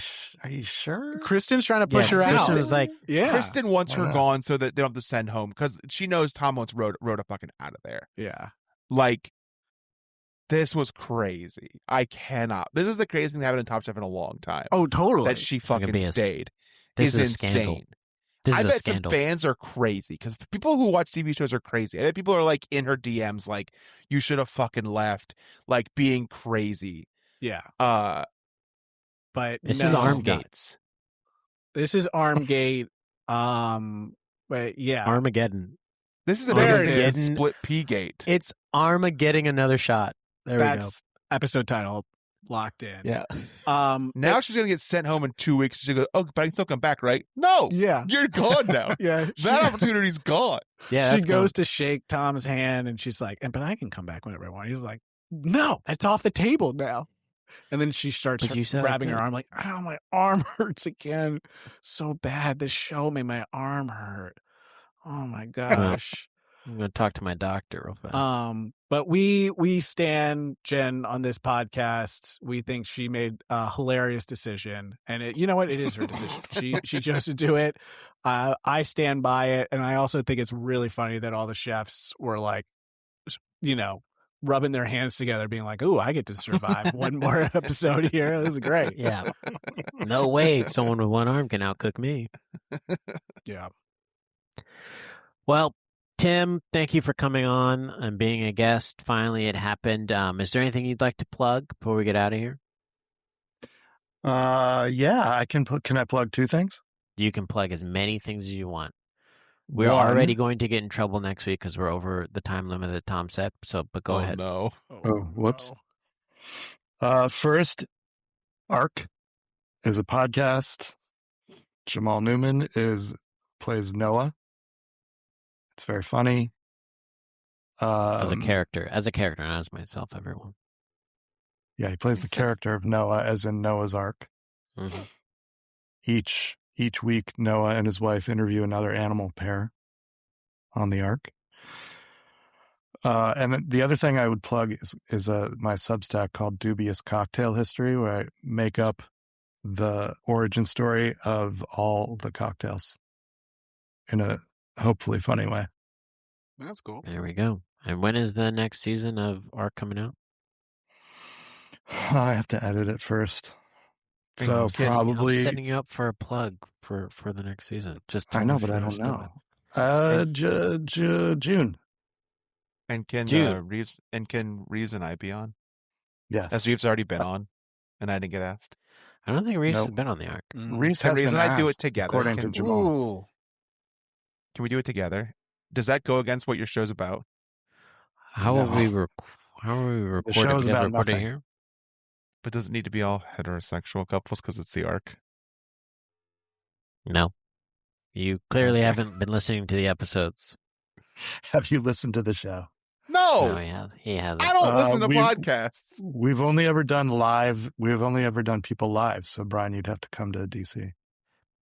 sure? Kristen's trying to push her out. Kristen was like, Kristen wants her gone so that they don't have to send home because she knows Tom wants Rhoda fucking out of there. Yeah. Like, this was crazy. I cannot. This is the craziest thing that happened in Top Chef in a long time. Oh, totally. That she fucking stayed. This is a insane. scandal. This I is a bet scandal. some fans are crazy because people who watch TV shows are crazy. I bet people are like in her DMs, like, you should have fucking left, like being crazy. Yeah. But this is Armgate. This is Armgate. But yeah. Armageddon. This is the Armageddon. biggest split P-gate. It's Armageddon another shot. There That's we go. Episode title locked in. Yeah. Now she's gonna get sent home in 2 weeks. She goes, oh, but I can still come back, right? No. Yeah. You're gone now. Yeah. That opportunity's gone. Yeah. She goes to shake Tom's hand, and she's like, but I can come back whenever I want. He's like, no, that's off the table now. And then she starts grabbing her arm, like, oh, my arm hurts again. So bad. This show made my arm hurt. Oh, my gosh. I'm going to talk to my doctor real fast. But we stand Jen on this podcast. We think she made a hilarious decision, and you know what? It is her decision. She chose to do it. I stand by it, and I also think it's really funny that all the chefs were like, rubbing their hands together, being like, "Ooh, I get to survive one more episode here. This is great." Yeah. No way someone with one arm can outcook me. Yeah. Well, Tim, thank you for coming on and being a guest. Finally, it happened. Is there anything you'd like to plug before we get out of here? Yeah, I can. Can I plug 2 things? You can plug as many things as you want. We're already going to get in trouble next week because we're over the time limit that Tom set. But go ahead. No. Oh, whoops. First, Arc is a podcast. Jamal Newman plays Noah. It's very funny. As a character, not as myself, everyone. Yeah, he plays the character of Noah, as in Noah's Ark. Mm-hmm. Each week, Noah and his wife interview another animal pair on the Ark. And then the other thing I would plug is my Substack called Dubious Cocktail History, where I make up the origin story of all the cocktails in a hopefully funny way. That's cool. There we go. And when is the next season of Arc coming out? I have to edit it first. So I'm probably setting you up for a plug for the next season. Just I know, but I don't know. June. And can June. Reaves and I be on? Yes. As Reaves already been on, and I didn't get asked. I don't think Reaves has been on the Arc. Reaves Can has Reaves been and I do it asked, together? according to Jamal. Can we do it together? Does that go against what your show's about? How will we record The show's it? about Record it nothing. here? But does it need to be all heterosexual couples because it's the Arc? No. You clearly haven't been listening to the episodes. Have you listened to the show? No, he hasn't. I don't listen to podcasts. We've only ever done live. We've only ever done people live. So, Brian, you'd have to come to DC.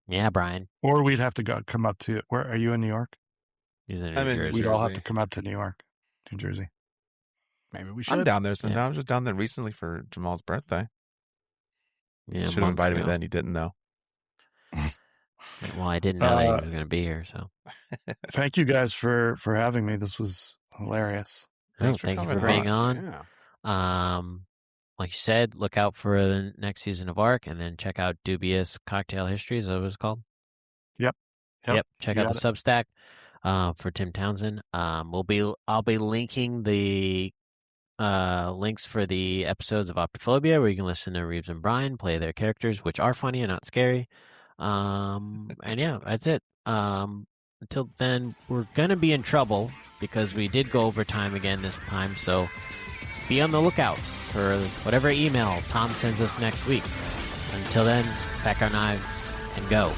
Yeah, Brian. Or we'd have to come up to, where are you in New York? He's in I'm New in Jersey. We'd all have to come up to New York, New Jersey. Maybe we should. I'm down there. So Yeah. now I was just down there recently for Jamal's birthday. Yeah, Should have months invited me ago. then. You didn't know. Well, I didn't know that he was going to be here, so. Thank you guys for having me. This was hilarious. No, thank you for being on. Yeah. Like you said, look out for the next season of Arc, and then check out Dubious Cocktail History. Is that what it's called? Yep. Check out the Substack for Tim Townsend. I'll be linking the links for the episodes of Optophobia, where you can listen to Reaves and Bryan play their characters, which are funny and not scary. And yeah, that's it. Until then, we're gonna be in trouble because we did go over time again this time. So be on the lookout for whatever email Tom sends us next week. Until then, pack our knives and go.